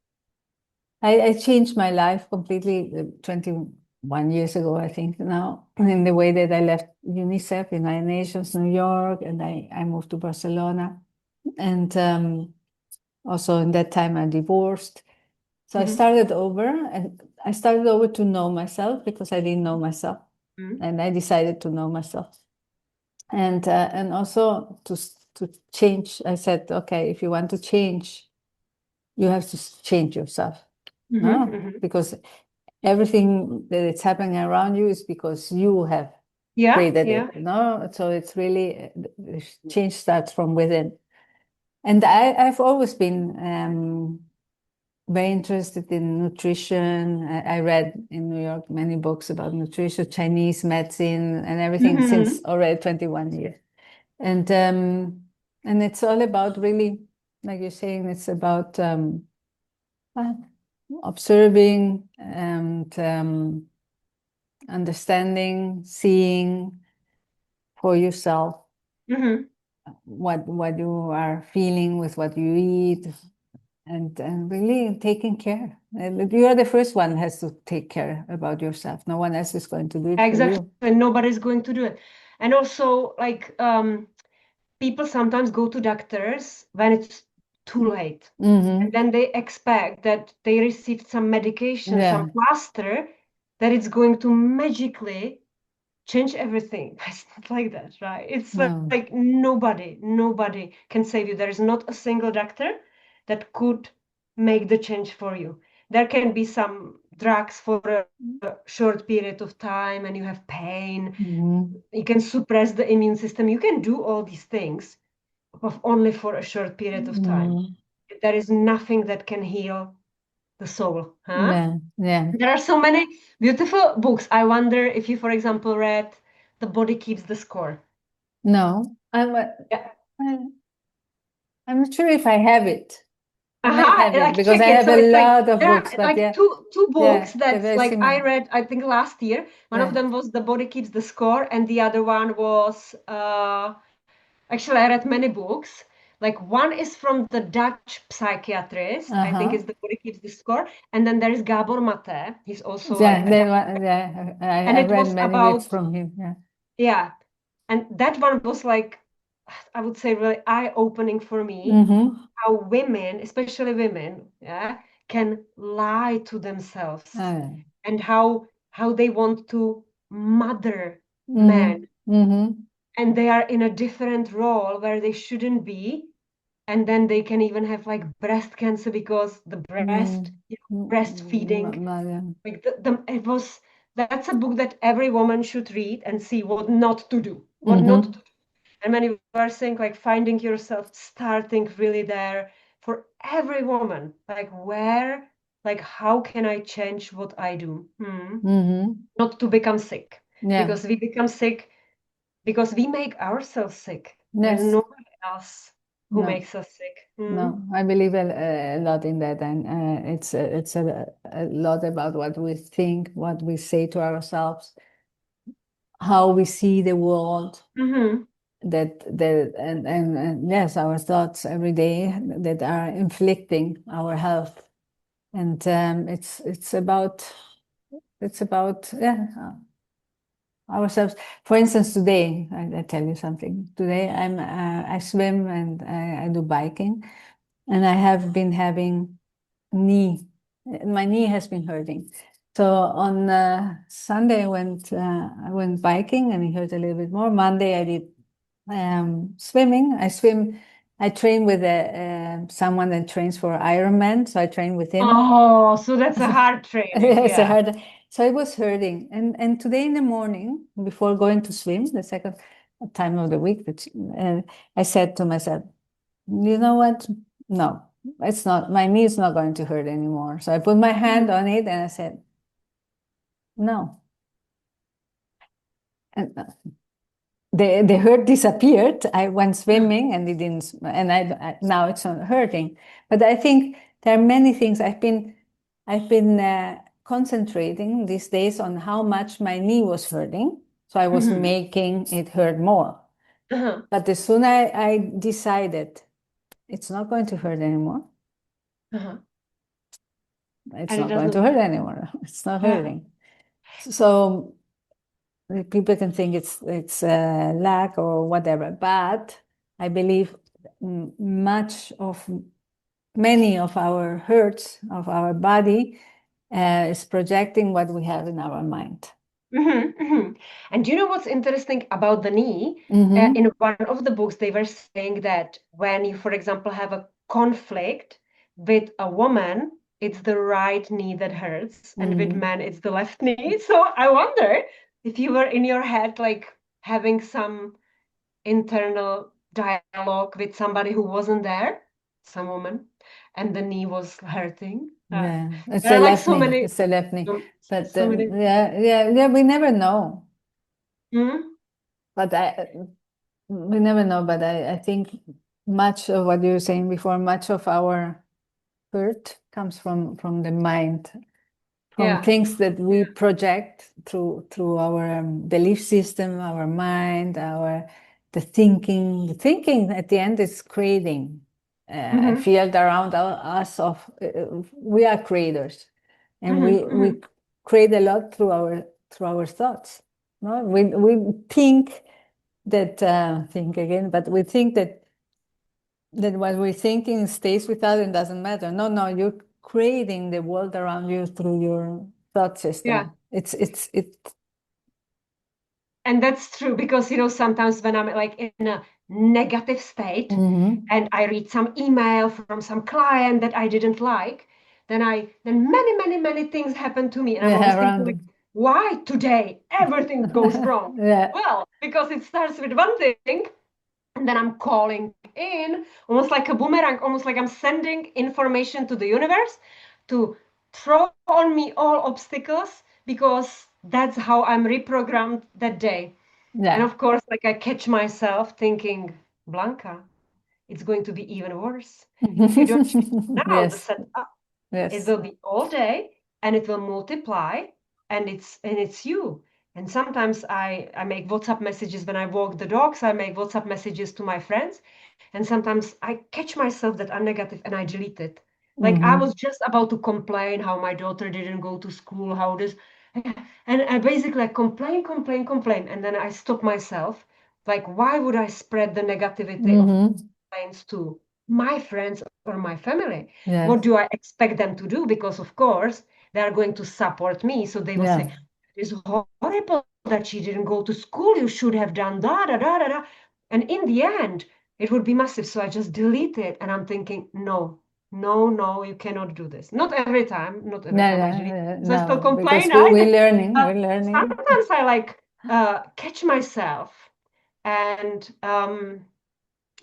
[SPEAKER 2] I changed my life completely 21 years ago, I think now, in the way that I left UNICEF, United Nations, New York, and I moved to Barcelona. And also in that time I divorced. So I started over, and I started over to know myself because I didn't know myself. and I decided to know myself. And also to change. I said, okay, if you want to change, you have to change yourself. No? Because everything that is happening around you is because you have created it. No? So it's really, change starts from within. And I've always been very interested in nutrition. I read in New York many books about nutrition, Chinese medicine, and everything since already 21 years. And it's all about, really, like you're saying, it's about observing and understanding, seeing for yourself what you are feeling with what you eat, and really taking care. And you are the first one who has to take care about yourself. No one else is going to do it for you.
[SPEAKER 1] And nobody's going to do it. And also, like, people sometimes go to doctors when it's too late. And then they expect that they received some medication, some plaster, that it's going to magically change everything. It's not like that, right? It's like nobody can save you. There is not a single doctor that could make the change for you. There can be some drugs for a short period of time and you have pain. You can suppress the immune system. You can do all these things, but only for a short period of time. There is nothing that can heal the soul, huh? There are so many beautiful books. I wonder if you, for example, read The Body Keeps the Score.
[SPEAKER 2] No, I'm not sure if I have it. I might have it,
[SPEAKER 1] like,
[SPEAKER 2] because I
[SPEAKER 1] check it.
[SPEAKER 2] have
[SPEAKER 1] So
[SPEAKER 2] a
[SPEAKER 1] it's like
[SPEAKER 2] lot of
[SPEAKER 1] there
[SPEAKER 2] books,
[SPEAKER 1] are
[SPEAKER 2] but
[SPEAKER 1] like two books
[SPEAKER 2] they're
[SPEAKER 1] that
[SPEAKER 2] very
[SPEAKER 1] like I
[SPEAKER 2] similar.
[SPEAKER 1] read, I think last year. One of them was The Body Keeps the Score, and the other one was actually I read many books. Like, one is from the Dutch psychiatrist, I think it's The Body Keeps the Score, and then there is Gabor Mate. He's also like a and
[SPEAKER 2] I've
[SPEAKER 1] it
[SPEAKER 2] read
[SPEAKER 1] was
[SPEAKER 2] many books
[SPEAKER 1] about
[SPEAKER 2] from him.
[SPEAKER 1] yeah, and that one was like, I would say, really eye-opening for me, how women, especially women, can lie to themselves, and how they want to mother men, and they are in a different role where they shouldn't be, and then they can even have like breast cancer because the breastfeeding, like that's a book that every woman should read and see what not to do, what not to do. And when you are saying like finding yourself, starting really there for every woman, like where, like how can I change what I do? Not to become sick, because we become sick because we make ourselves sick. There's nobody else who makes us sick.
[SPEAKER 2] No, I believe a lot in that, and it's a lot about what we think, what we say to ourselves, how we see the world. And yes, our thoughts every day that are inflicting our health, and it's about ourselves. For instance, today I tell you something. Today I swim and I do biking, and I have been having my knee has been hurting. So on Sunday I went biking and it hurt a little bit more. Monday I did swimming. I train with someone that trains for Ironman, so I train with him.
[SPEAKER 1] Oh, so that's a hard training.
[SPEAKER 2] It's a hard. So it was hurting, and today in the morning before going to swim, the second time of the week, I said to myself, you know what? No, it's not. My knee is not going to hurt anymore. So I put my hand on it and I said, no. And the hurt disappeared. I went swimming and it didn't, and now it's not hurting. But I think there are many things I've been concentrating these days on how much my knee was hurting. So I was making it hurt more. But as soon as I decided it's not going to hurt anymore, it's not going to hurt anymore. It's not hurting. So people can think it's lack or whatever, but I believe many of our hurts of our body is projecting what we have in our mind.
[SPEAKER 1] And do you know what's interesting about the knee? In
[SPEAKER 2] Mm-hmm.
[SPEAKER 1] one of the books, they were saying that when you, for example, have a conflict with a woman, it's the right knee that hurts, and with
[SPEAKER 2] Mm-hmm.
[SPEAKER 1] men, it's the left knee. So I wonder if you were in your head, like having some internal dialogue with somebody who wasn't there, some woman, and the knee was hurting.
[SPEAKER 2] Yeah, it's
[SPEAKER 1] There
[SPEAKER 2] a
[SPEAKER 1] are like
[SPEAKER 2] left
[SPEAKER 1] so
[SPEAKER 2] knee.
[SPEAKER 1] many,
[SPEAKER 2] It's a left knee. But
[SPEAKER 1] so many.
[SPEAKER 2] yeah, yeah, yeah. We never know.
[SPEAKER 1] Hmm?
[SPEAKER 2] But we never know. But I think much of what you were saying before, much of our hurt comes from the mind, from
[SPEAKER 1] Yeah.
[SPEAKER 2] things that we project through our belief system, our mind, our the thinking. The thinking at the end is creating a
[SPEAKER 1] Hmm.
[SPEAKER 2] field around us of we are creators, and
[SPEAKER 1] Hmm.
[SPEAKER 2] we create a lot through our thoughts. No, we think that think again, but we think that what we're thinking stays with us and doesn't matter. No, no, you're creating the world around you through your thought
[SPEAKER 1] Yeah.
[SPEAKER 2] system. It's
[SPEAKER 1] And that's true because, sometimes when I'm like in a negative state
[SPEAKER 2] mm-hmm.
[SPEAKER 1] and I read some email from some client that I didn't like, then many, many, many things happen to me. And I'm
[SPEAKER 2] Yeah,
[SPEAKER 1] always thinking
[SPEAKER 2] around
[SPEAKER 1] like, why today everything goes wrong?
[SPEAKER 2] yeah.
[SPEAKER 1] Well, because it starts with one thing and then I'm calling in almost like a boomerang, almost like I'm sending information to the universe to throw on me all obstacles because that's how I'm reprogrammed that day. And
[SPEAKER 2] Yeah.
[SPEAKER 1] of course, like I catch myself thinking, Blanka, it's going to be even worse. If you don't change now the
[SPEAKER 2] Yes,
[SPEAKER 1] setup, it
[SPEAKER 2] yes.
[SPEAKER 1] will be all day and it will multiply and it's you. And sometimes I make WhatsApp messages when I walk the dogs, I make WhatsApp messages to my friends, and sometimes I catch myself that I'm negative and I delete it. Like I was
[SPEAKER 2] Mm-hmm.
[SPEAKER 1] just about to complain how my daughter didn't go to school, how this, and I basically like complain, complain, complain, and then I stop myself. Like, why would I spread the negativity of
[SPEAKER 2] Mm-hmm.
[SPEAKER 1] complaints to my friends or my family? What
[SPEAKER 2] Yes.
[SPEAKER 1] do I expect them to do? Because of course they are going to support me, so they will
[SPEAKER 2] Yeah.
[SPEAKER 1] say, "It's horrible that she didn't go to school. You should have done da da da da da." And in the end, it would be massive. So I just delete it, and I'm thinking, no, no, no, you cannot do this. Not every time, not every
[SPEAKER 2] No,
[SPEAKER 1] time I delete.
[SPEAKER 2] no,
[SPEAKER 1] So I still
[SPEAKER 2] no, because
[SPEAKER 1] complain.
[SPEAKER 2] we're learning.
[SPEAKER 1] Uh,
[SPEAKER 2] We're learning.
[SPEAKER 1] Sometimes I like catch myself and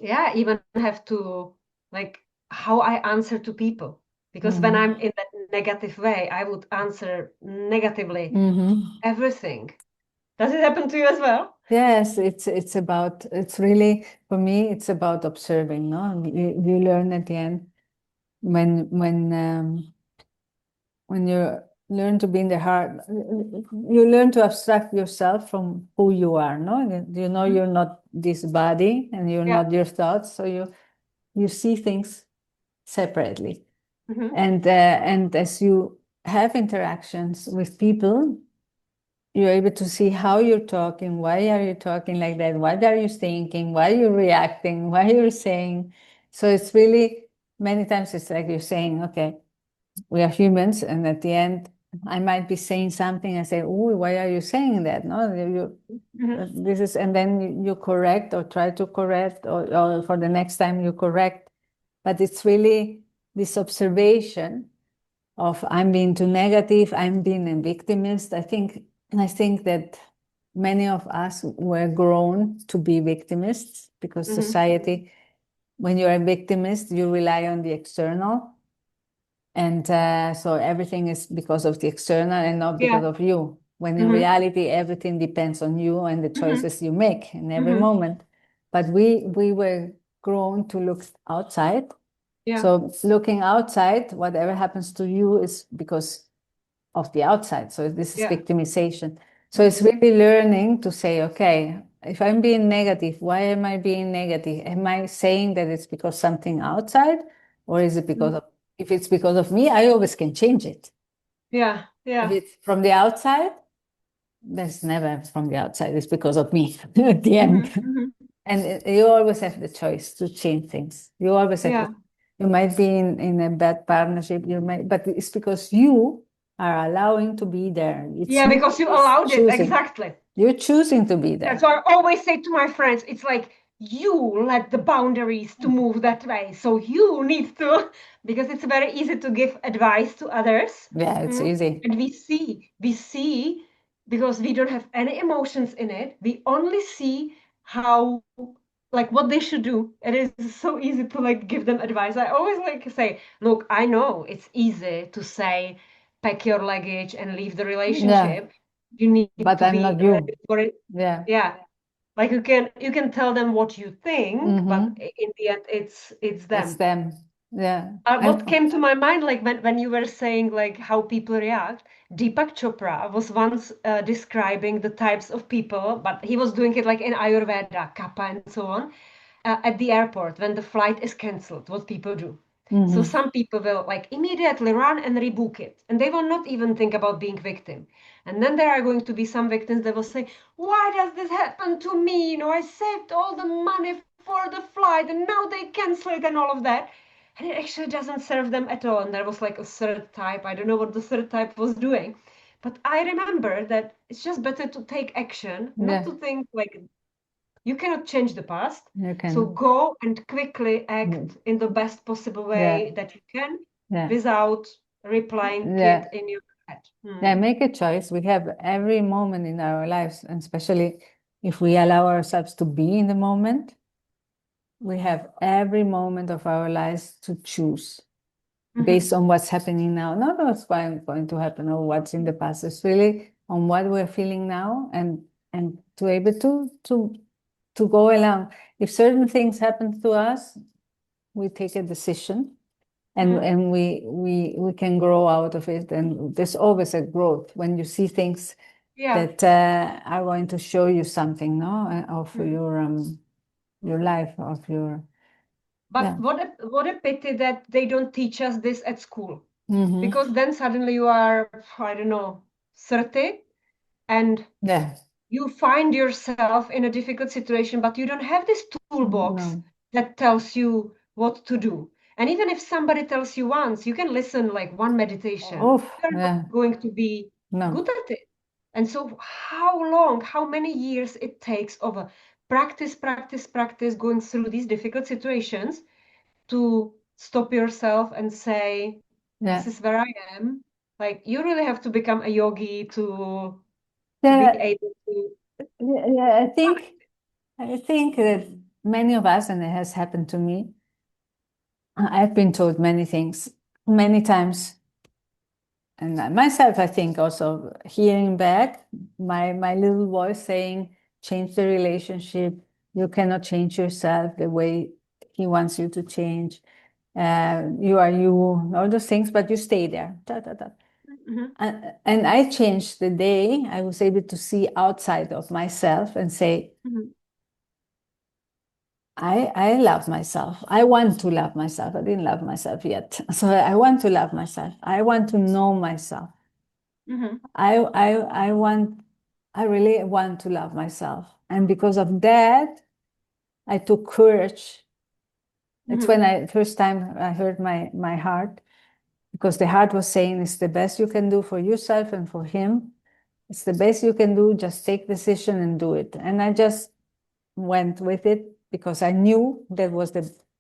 [SPEAKER 1] yeah, even have to like how I answer to people. Because when
[SPEAKER 2] Mm-hmm.
[SPEAKER 1] I'm in that negative way, I would answer negatively
[SPEAKER 2] Mm-hmm.
[SPEAKER 1] everything. Does it happen to you as well?
[SPEAKER 2] Yes, it's about it's really for me it's about observing, no? You learn at the end when you learn to be in the heart, you learn to abstract yourself from who you are, no? You know
[SPEAKER 1] Mhm.
[SPEAKER 2] you're not this body and you're
[SPEAKER 1] Yeah.
[SPEAKER 2] not your thoughts, so you see things separately.
[SPEAKER 1] Hmm.
[SPEAKER 2] And as you have interactions with people, you're able to see how you're talking, why are you talking like that, what are you thinking, why you're reacting, why you're saying. So it's really many times it's like you're saying, okay, we are humans, and at the end, I might be saying something and say, "Oh, why are you saying that?" No,
[SPEAKER 1] Hmm.
[SPEAKER 2] this is, and then you correct or try to correct, or for the next time you correct. But it's really this observation of I'm being too negative, I'm being a victimist. I think that many of us were grown to be victimists because
[SPEAKER 1] Hmm.
[SPEAKER 2] society, when you're a victimist, you rely on the external. And so everything is because of the external and not because
[SPEAKER 1] Yeah.
[SPEAKER 2] of you. When in
[SPEAKER 1] Hmm.
[SPEAKER 2] reality, everything depends on you and the
[SPEAKER 1] Hmm.
[SPEAKER 2] choices you make in every
[SPEAKER 1] Hmm.
[SPEAKER 2] moment. But we were grown to look outside.
[SPEAKER 1] Yeah.
[SPEAKER 2] So looking outside, whatever happens to you is because of the outside. So this is
[SPEAKER 1] Yeah.
[SPEAKER 2] victimization. So it's
[SPEAKER 1] Hmm.
[SPEAKER 2] really learning to say, okay, if I'm being negative, why am I being negative? Am I saying that it's because something outside, or is it because of, if it's because of me, I always can change it.
[SPEAKER 1] Yeah.
[SPEAKER 2] If
[SPEAKER 1] Yeah.
[SPEAKER 2] it's from the outside, that's never from the outside. It's because of me at the
[SPEAKER 1] Hmm.
[SPEAKER 2] end.
[SPEAKER 1] Hmm.
[SPEAKER 2] And you always have the choice to change things. You always have
[SPEAKER 1] Yeah.
[SPEAKER 2] the, you might be in a bad partnership, you might, but it's because you are allowing to be there. It's
[SPEAKER 1] Yeah,
[SPEAKER 2] you
[SPEAKER 1] because you
[SPEAKER 2] is
[SPEAKER 1] allowed it.
[SPEAKER 2] choosing.
[SPEAKER 1] Exactly.
[SPEAKER 2] You're choosing to be
[SPEAKER 1] Yeah,
[SPEAKER 2] there.
[SPEAKER 1] so I always say to my friends, it's like you let the boundaries to move that way. So you need to, because it's very easy to give advice to others.
[SPEAKER 2] Yeah, it's easy.
[SPEAKER 1] And we see, because we don't have any emotions in it, we only see how, like what they should do. It is so easy to like give them advice. I always like say, look, I know it's easy to say, pack your luggage and leave the
[SPEAKER 2] Yeah,
[SPEAKER 1] relationship. You need
[SPEAKER 2] but
[SPEAKER 1] to
[SPEAKER 2] I'm
[SPEAKER 1] be
[SPEAKER 2] not
[SPEAKER 1] ready
[SPEAKER 2] you.
[SPEAKER 1] for it.
[SPEAKER 2] Yeah.
[SPEAKER 1] Yeah, like you can tell them what you think, but
[SPEAKER 2] Mm-hmm.
[SPEAKER 1] in the end, it's
[SPEAKER 2] It's
[SPEAKER 1] them.
[SPEAKER 2] them. Yeah.
[SPEAKER 1] What came to my mind, like when you were saying like how people react, Deepak Chopra was once describing the types of people, but he was doing it like in Ayurveda, Kappa, and so on, at the airport when the flight is cancelled. What people do. So
[SPEAKER 2] Mm-hmm.
[SPEAKER 1] some people will like immediately run and rebook it, and they will not even think about being victim. And then there are going to be some victims that will say, "Why does this happen to me? I saved all the money for the flight, and now they cancel it and all of that." And it actually doesn't serve them at all. And there was like a third type. I don't know what the third type was doing. But I remember that it's just better to take action, not
[SPEAKER 2] Yeah,
[SPEAKER 1] to think like you cannot change the past.
[SPEAKER 2] you
[SPEAKER 1] So
[SPEAKER 2] can.
[SPEAKER 1] go and quickly
[SPEAKER 2] Mm.
[SPEAKER 1] act in the best possible
[SPEAKER 2] Yeah,
[SPEAKER 1] way that you can
[SPEAKER 2] yeah,
[SPEAKER 1] without replying
[SPEAKER 2] yeah.
[SPEAKER 1] it in your head.
[SPEAKER 2] Yeah, make a choice. We have every moment in our lives, and especially if we allow ourselves to be in the moment, we have every moment of our lives to choose based on what's happening now, not what's going to happen or what's in the past. It's really on what we're feeling now, and to able to go along. If certain things happen to us, we take a decision, and we can grow out of it. And there's always a growth when you see things
[SPEAKER 1] Yeah.
[SPEAKER 2] that are going to show you something, no, of your life, of your
[SPEAKER 1] But
[SPEAKER 2] yeah.
[SPEAKER 1] what a pity that they don't teach us this at school.
[SPEAKER 2] Mm-hmm.
[SPEAKER 1] Because then suddenly you are, I don't know, 30, and
[SPEAKER 2] Yeah.
[SPEAKER 1] you find yourself in a difficult situation, but you don't have this toolbox
[SPEAKER 2] No.
[SPEAKER 1] that tells you what to do. And even if somebody tells you once, you can listen like one meditation.
[SPEAKER 2] Oh,
[SPEAKER 1] You're not
[SPEAKER 2] yeah.
[SPEAKER 1] going to be
[SPEAKER 2] No.
[SPEAKER 1] good at it. And so, how long, how many years it takes of a practice, practice, practice going through these difficult situations to stop yourself and say, this
[SPEAKER 2] Yeah.
[SPEAKER 1] is where I am. Like, you really have to become a yogi to be
[SPEAKER 2] Yeah.
[SPEAKER 1] able to.
[SPEAKER 2] Yeah. I think that many of us, and it has happened to me, I've been told many things many times. And myself, I think also hearing back my little voice saying, change the relationship. You cannot change yourself the way he wants you to change. You are you, all those things, but you stay there. Da, da, da.
[SPEAKER 1] Mhm,
[SPEAKER 2] And I changed the day I was able to see outside of myself and say,
[SPEAKER 1] mhm,
[SPEAKER 2] I love myself. I want to love myself. I didn't love myself yet. So I want to love myself. I want to know myself.
[SPEAKER 1] mhm,
[SPEAKER 2] I want, I really want to love myself. And because of that, I took courage. It's
[SPEAKER 1] mhm,
[SPEAKER 2] when I first time I heard my heart, because the heart was saying it's the best you can do for yourself and for him. It's the best you can do. Just take decision and do it. And I just went with it because I knew that was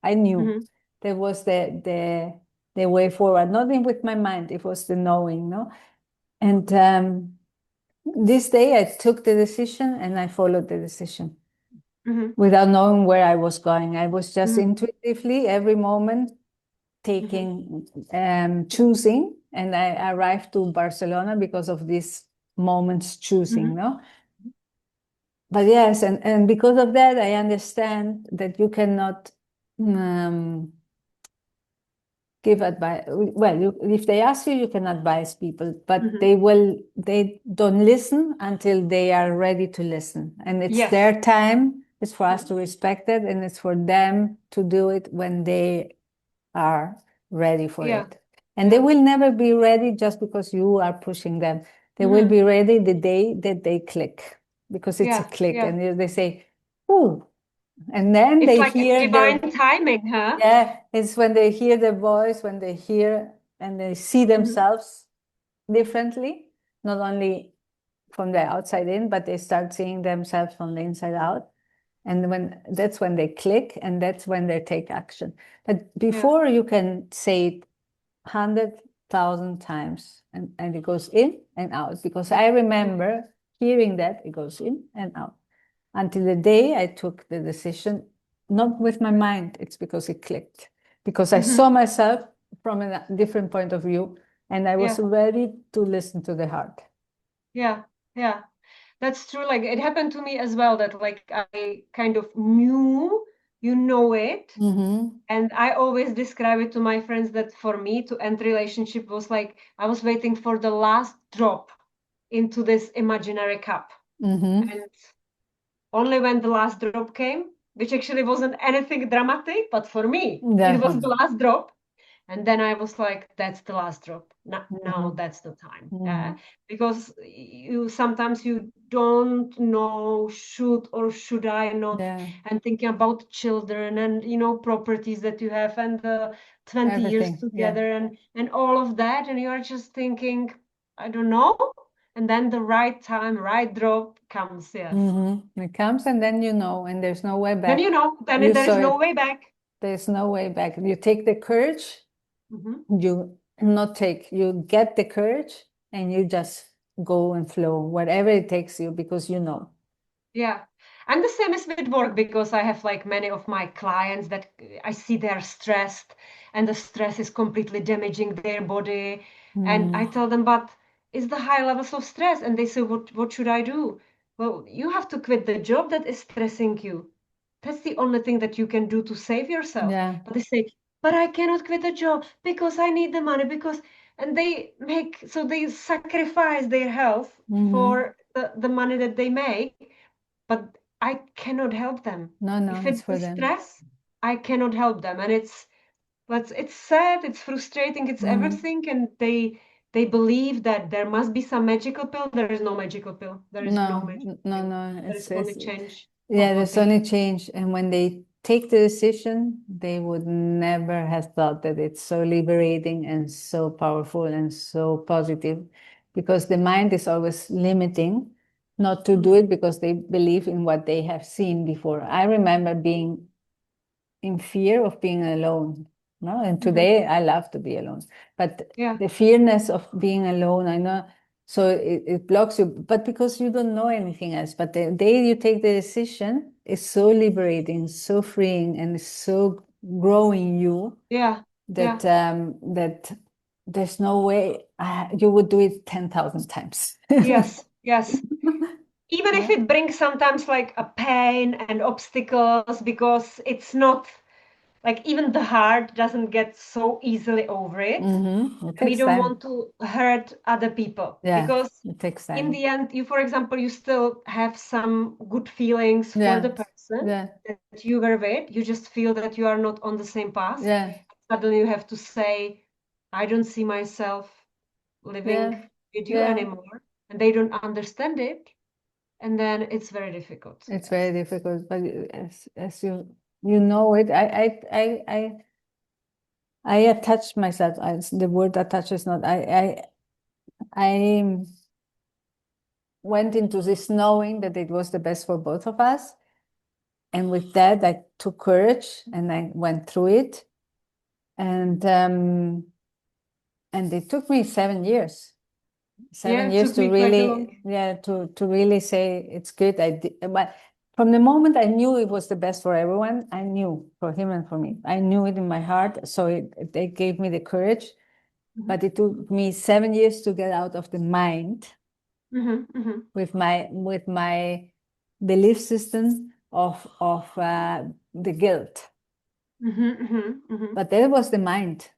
[SPEAKER 2] I knew
[SPEAKER 1] mhm,
[SPEAKER 2] that was the way forward. Nothing with my mind. It was the knowing, no? And this day I took the decision and I followed the decision
[SPEAKER 1] mhm,
[SPEAKER 2] without knowing where I was going. I was just
[SPEAKER 1] mhm,
[SPEAKER 2] intuitively every moment
[SPEAKER 1] mhm,
[SPEAKER 2] taking, choosing, and I arrived to Barcelona because of this moments choosing,
[SPEAKER 1] mhm,
[SPEAKER 2] no? But yes, and because of that, I understand that you cannot um, give advice. Well, if they ask you, you can advise people, but
[SPEAKER 1] mhm.
[SPEAKER 2] they don't listen until they are ready to listen. And it's
[SPEAKER 1] Yes.
[SPEAKER 2] their time. It's for us to respect it, and it's for them to do it when they are ready for
[SPEAKER 1] Yeah.
[SPEAKER 2] it. And they
[SPEAKER 1] Yeah.
[SPEAKER 2] will never be ready just because you are pushing them. They will
[SPEAKER 1] Mhm.
[SPEAKER 2] be ready the day that they click, because it's a
[SPEAKER 1] Yeah.
[SPEAKER 2] click,
[SPEAKER 1] Yeah.
[SPEAKER 2] and they say, "Ooh," and then
[SPEAKER 1] It's
[SPEAKER 2] they
[SPEAKER 1] like
[SPEAKER 2] hear
[SPEAKER 1] divine
[SPEAKER 2] their,
[SPEAKER 1] timing, huh?
[SPEAKER 2] yeah, it's when they hear the voice, when they hear and they see
[SPEAKER 1] Mhm.
[SPEAKER 2] themselves differently, not only from the outside in, but they start seeing themselves from the inside out. And that's when they click, and that's when they take action. But before you can say it 100,000 times, and it goes in and out, because I remember hearing that it goes in and out until the day I took the decision, not with my mind, it's because it clicked, because I saw myself from a different point of view, and I was ready to listen to the heart.
[SPEAKER 1] Yeah, yeah. That's true. Like it happened to me as well, that like I kind of knew, you know it. And I always describe it to my friends that for me to end relationship was like I was waiting for the last drop into this imaginary cup. And only when the last drop came, which actually wasn't anything dramatic, but for me, it was the last drop. And then I was like, that's the last drop. Now that's the time. Because you sometimes you don't know, should or should I not, and thinking about children and properties that you have and the 20 years together and all of that, and you're just thinking, I don't know. And then the right time, right drop comes, yes.
[SPEAKER 2] It comes, and then and there's no way back.
[SPEAKER 1] Then then there is no way back.
[SPEAKER 2] There's no way back. You take the courage, you get the courage, and you just go and flow, whatever it takes you, because
[SPEAKER 1] Yeah. And the same is with work, because I have like many of my clients that I see they're stressed and the stress is completely damaging their body. And I tell them, but it's the high levels of stress. And they say, what should I do? Well, you have to quit the job that is stressing you. That's the only thing that you can do to save yourself. But they say, but I cannot quit the job because I need the money, and they sacrifice their health for the money that they make. But I cannot help them.
[SPEAKER 2] No,
[SPEAKER 1] If
[SPEAKER 2] it's
[SPEAKER 1] it's
[SPEAKER 2] for
[SPEAKER 1] the
[SPEAKER 2] them.
[SPEAKER 1] stress, I cannot help them. And it's sad, it's frustrating, it's everything. And they believe that there must be some magical pill. There is no magical pill. There is no magical pill. There is only change.
[SPEAKER 2] There's only change. And when they take the decision, they would never have thought that it's so liberating and so powerful and so positive, because the mind is always limiting not to do it because they believe in what they have seen before. I remember being in fear of being alone. No, and today I love to be alone. But the fearness of being alone, I know, so it blocks you. But because you don't know anything else. But the day you take the decision, it's so liberating, so freeing, and it's so growing you. That that there's no way you would do it 10,000 times.
[SPEAKER 1] Yes. Even if it brings sometimes like a pain and obstacles, because it's not like even the heart doesn't get so easily over it. We don't want to hurt other people, because
[SPEAKER 2] it takes time.
[SPEAKER 1] in the end, for example, you still have some good feelings for the person that you were with. You just feel that you are not on the same path. Suddenly you have to say, I don't see myself living with you anymore. And they don't understand it. And then it's very difficult.
[SPEAKER 2] It's very difficult, but as you know it, I attached myself. The word attach is not. I went into this knowing that it was the best for both of us, and with that, I took courage and I went through it, and it took me 7 years. 7 years to really, to really say it's good. I did, but from the moment I knew it was the best for everyone, I knew for him and for me. I knew it in my heart, so they gave me the courage. But it took me 7 years to get out of the mind with my belief system of the guilt. But that was the mind.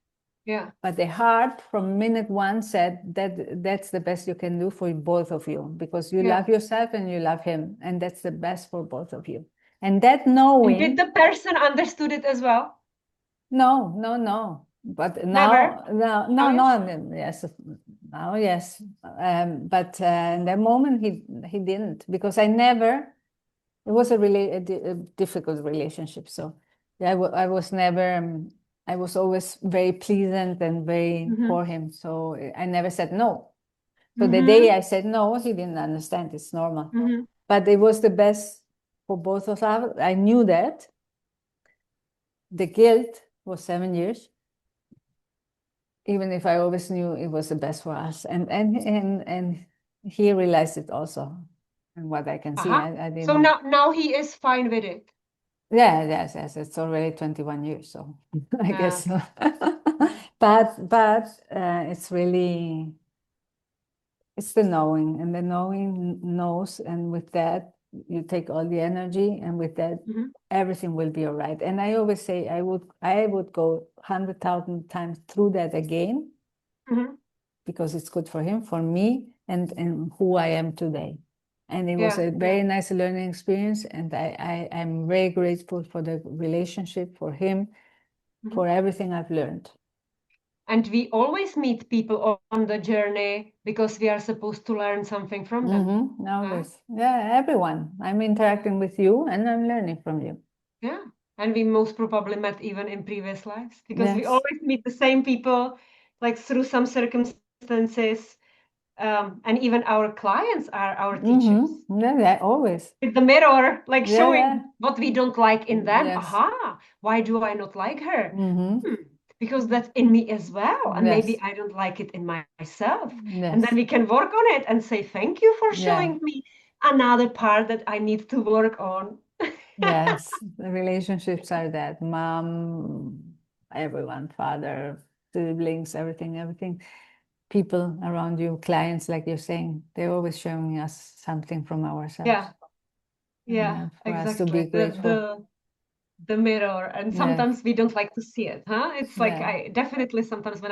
[SPEAKER 2] But the heart from minute one said that that's the best you can do for both of you, because you love yourself and you love him, and that's the best for both of you. And that knowing.
[SPEAKER 1] And did the person understood it as well?
[SPEAKER 2] No. But now, yes, now yes. But in that moment he didn't, because it was a difficult relationship. So I was never. I was always very pleasant and very for him. So I never said no. So the day I said no, he didn't understand. It's normal. But it was the best for both of us. I knew that. The guilt was 7 years, even if I always knew it was the best for us. And he realized it also. And what I can see, I didn't.
[SPEAKER 1] So now he is fine with it.
[SPEAKER 2] Yeah, yes. It's already 21 years, so I guess so. But it's really, it's the knowing, and the knowing knows, and with that you take all the energy, and with that everything will be all right. And I always say I would go 100,000 times through that again, because it's good for him, for me, and who I am today. And it was a very nice learning experience, and I'm very grateful for the relationship, for him, for everything I've learned.
[SPEAKER 1] And we always meet people on the journey because we are supposed to learn something from them.
[SPEAKER 2] Always. Yeah, everyone. I'm interacting with you and I'm learning from you.
[SPEAKER 1] Yeah. And we most probably met even in previous lives, because we always meet the same people, like through some circumstances. And even our clients are our teachers.
[SPEAKER 2] Yeah, always.
[SPEAKER 1] With the mirror, like showing what we don't like in them.
[SPEAKER 2] Yes.
[SPEAKER 1] Aha, why do I not like her? Because that's in me as well. And maybe I don't like it in myself. And then we can work on it and say, thank you for showing me another part that I need to work on.
[SPEAKER 2] Yes, the relationships are that. Mom, everyone, father, siblings, everything. People around you, clients, like you're saying, they're always showing us something from ourselves.
[SPEAKER 1] Yeah,
[SPEAKER 2] for
[SPEAKER 1] exactly.
[SPEAKER 2] Us to be grateful.
[SPEAKER 1] The mirror, and sometimes we don't like to see it, huh? It's like I definitely sometimes when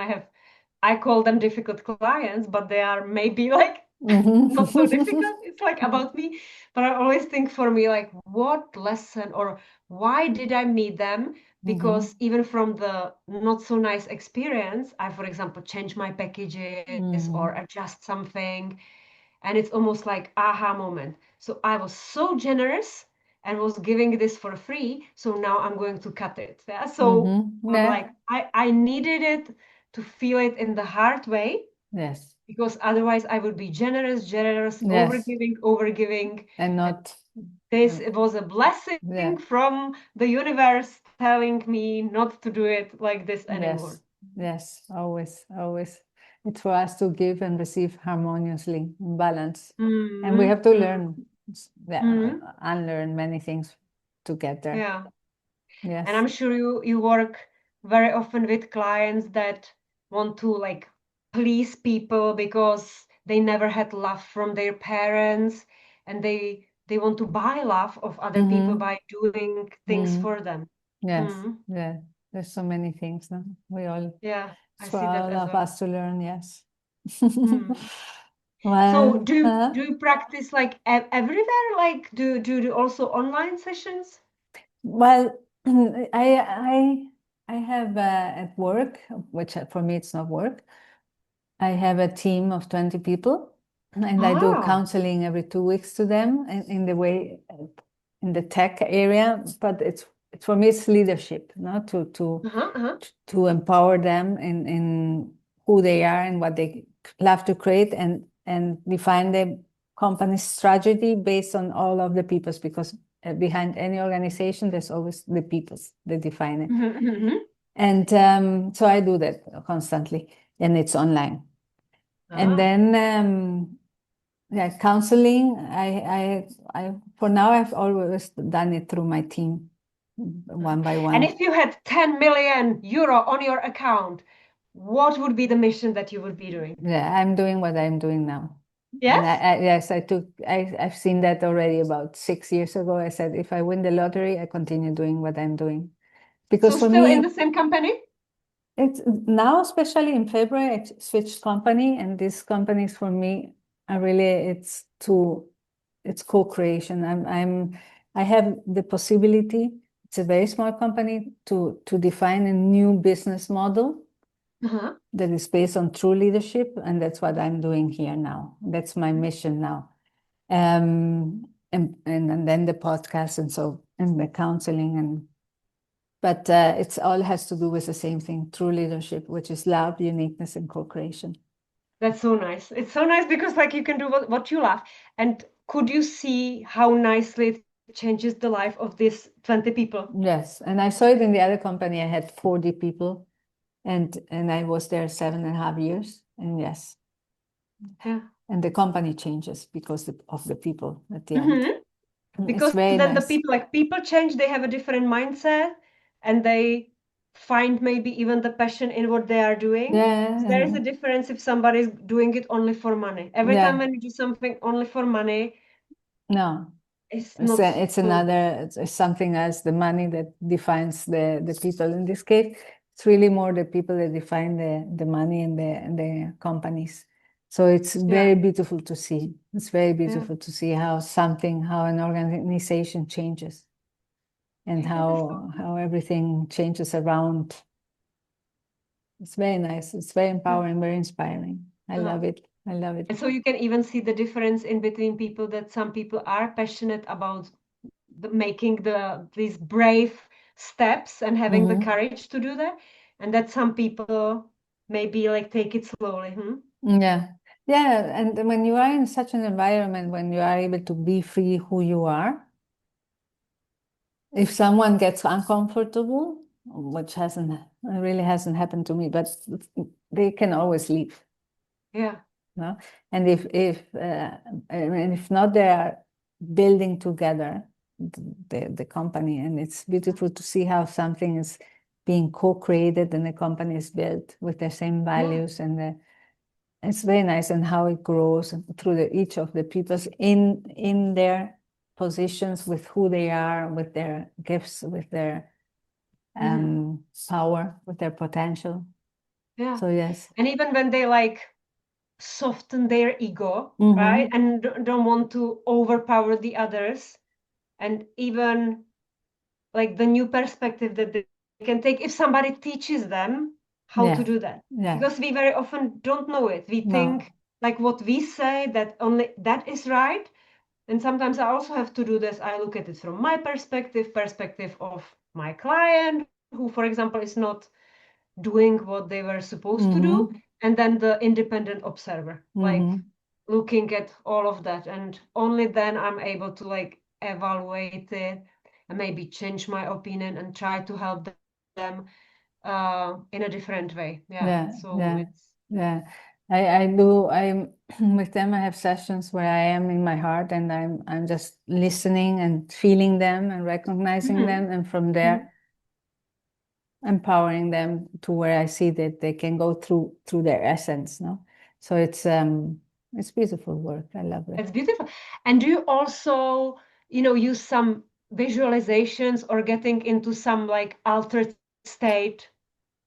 [SPEAKER 1] I call them difficult clients, but they are maybe like not so difficult. It's like about me, but I always think for me, like, what lesson or why did I meet them? Because even from the not so nice experience, I, for example, change my packages or adjust something, and it's almost like aha moment. So I was so generous and was giving this for free, so now I'm going to cut it. Yeah? So I'm like, I needed it to feel it in the hard way.
[SPEAKER 2] Yes.
[SPEAKER 1] Because otherwise I would be generous, overgiving.
[SPEAKER 2] And not.
[SPEAKER 1] This it was a blessing from the universe telling me not to do it like this anymore.
[SPEAKER 2] Yes, always. It's for us to give and receive harmoniously, in balance. And we have to learn, unlearn many things to get there.
[SPEAKER 1] Yeah.
[SPEAKER 2] Yes.
[SPEAKER 1] And I'm sure you work very often with clients that want to like please people because they never had love from their parents, and they want to buy love of other people by doing things for them.
[SPEAKER 2] Yes. Yeah. There's so many things now. We all.
[SPEAKER 1] Yeah, I
[SPEAKER 2] for
[SPEAKER 1] see that
[SPEAKER 2] all
[SPEAKER 1] as
[SPEAKER 2] of
[SPEAKER 1] well.
[SPEAKER 2] us to learn. Yes.
[SPEAKER 1] So do you practice like everywhere? Like do you also online sessions?
[SPEAKER 2] Well, I have at work, which for me it's not work. I have a team of 20 people, and I do counseling every 2 weeks to them in the way in the tech area. But it's for me it's leadership, no, to empower them in who they are and what they love to create, and define the company's strategy based on all of the peoples, because behind any organization there's always the peoples that define it. And so I do that constantly, and it's online. And then counseling, I for now I've always done it through my team, one by one.
[SPEAKER 1] And if you had 10 million euro on your account, what would be the mission that you would be doing?
[SPEAKER 2] Yeah, I'm doing what I'm doing now.
[SPEAKER 1] Yes?
[SPEAKER 2] And yes, I've seen that already about 6 years ago. I said, if I win the lottery, I continue doing what I'm doing. Because
[SPEAKER 1] So
[SPEAKER 2] for
[SPEAKER 1] still
[SPEAKER 2] me,
[SPEAKER 1] in the same company?
[SPEAKER 2] it's now, especially in February, I switched company, and these companies for me are really, it's co-creation. I have the possibility, it's a very small company, to define a new business model that is based on true leadership, and that's what I'm doing here now. That's my mission now. And then the podcast and the counseling, but it's all has to do with the same thing, true leadership, which is love, uniqueness, and co-creation.
[SPEAKER 1] That's so nice. It's so nice because like you can do what you love. And could you see how nicely it changes the life of these 20 people?
[SPEAKER 2] Yes, and I saw it in the other company. I had 40 people, and I was there 7.5 years. And yes,
[SPEAKER 1] Yeah.
[SPEAKER 2] and the company changes because of the people at the end.
[SPEAKER 1] Hmm.
[SPEAKER 2] It's
[SPEAKER 1] Because
[SPEAKER 2] very
[SPEAKER 1] then the
[SPEAKER 2] nice.
[SPEAKER 1] people, like people change, they have a different mindset and they find maybe even the passion in what they are doing.
[SPEAKER 2] Yeah,
[SPEAKER 1] There is a difference if somebody is doing it only for money. Every time
[SPEAKER 2] yeah.
[SPEAKER 1] when you do something only for money,
[SPEAKER 2] No,
[SPEAKER 1] it's
[SPEAKER 2] it's
[SPEAKER 1] not
[SPEAKER 2] it's
[SPEAKER 1] so good.
[SPEAKER 2] another. It's something else. The money that defines the people. In this case, it's really more the people that define the money and the companies. So it's
[SPEAKER 1] Yeah,
[SPEAKER 2] very beautiful to see. It's very
[SPEAKER 1] yeah.
[SPEAKER 2] beautiful to see how an organization changes, and
[SPEAKER 1] It is so
[SPEAKER 2] how everything changes around. It's very nice. It's very
[SPEAKER 1] good.
[SPEAKER 2] empowering, very inspiring. I
[SPEAKER 1] Yeah.
[SPEAKER 2] love it. I love it.
[SPEAKER 1] And so you can even see the difference in between people that some people are passionate about making these brave steps and having the
[SPEAKER 2] Mm-hmm.
[SPEAKER 1] courage to do that, and that some people maybe like take it slowly. Hmm?
[SPEAKER 2] Yeah. Yeah. And when you are in such an environment, when you are able to be free who you are, if someone gets uncomfortable, which really hasn't happened to me, but they can always leave.
[SPEAKER 1] Yeah.
[SPEAKER 2] No? And if not, they are building together the company, and it's beautiful to see how something is being co-created and the company is built with the same
[SPEAKER 1] Yeah.
[SPEAKER 2] values, and it's very nice, and how it grows through each of the peoples in their positions, with who they are, with their gifts, with their
[SPEAKER 1] Hmm.
[SPEAKER 2] power, with their potential.
[SPEAKER 1] Yeah.
[SPEAKER 2] So yes.
[SPEAKER 1] And even when they like soften their ego, right,
[SPEAKER 2] Mm-hmm.
[SPEAKER 1] and don't want to overpower the others, and even like the new perspective that they can take if somebody teaches them how to
[SPEAKER 2] Yeah.
[SPEAKER 1] do that.
[SPEAKER 2] Yeah.
[SPEAKER 1] Because we very often don't know it. We
[SPEAKER 2] No.
[SPEAKER 1] think like what we say that only that is right. And sometimes I also have to do this. I look at it from my perspective of my client, who, for example, is not doing what they were supposed to do,
[SPEAKER 2] Mm-hmm.
[SPEAKER 1] and then the independent observer, like
[SPEAKER 2] Mm-hmm.
[SPEAKER 1] looking at all of that. And only then I'm able to like evaluate it and maybe change my opinion and try to help them in a different way. Yeah.
[SPEAKER 2] Yeah.
[SPEAKER 1] So
[SPEAKER 2] Yeah.
[SPEAKER 1] it's
[SPEAKER 2] Yeah. I do. I'm with them. I have sessions where I am in my heart, and I'm just listening and feeling them and recognizing
[SPEAKER 1] Mhm,
[SPEAKER 2] them, and from
[SPEAKER 1] mhm.
[SPEAKER 2] there empowering them to where I see that they can go through their essence. No, so it's beautiful work. I love it.
[SPEAKER 1] It's beautiful. And do you also, use some visualizations or getting into some like altered state?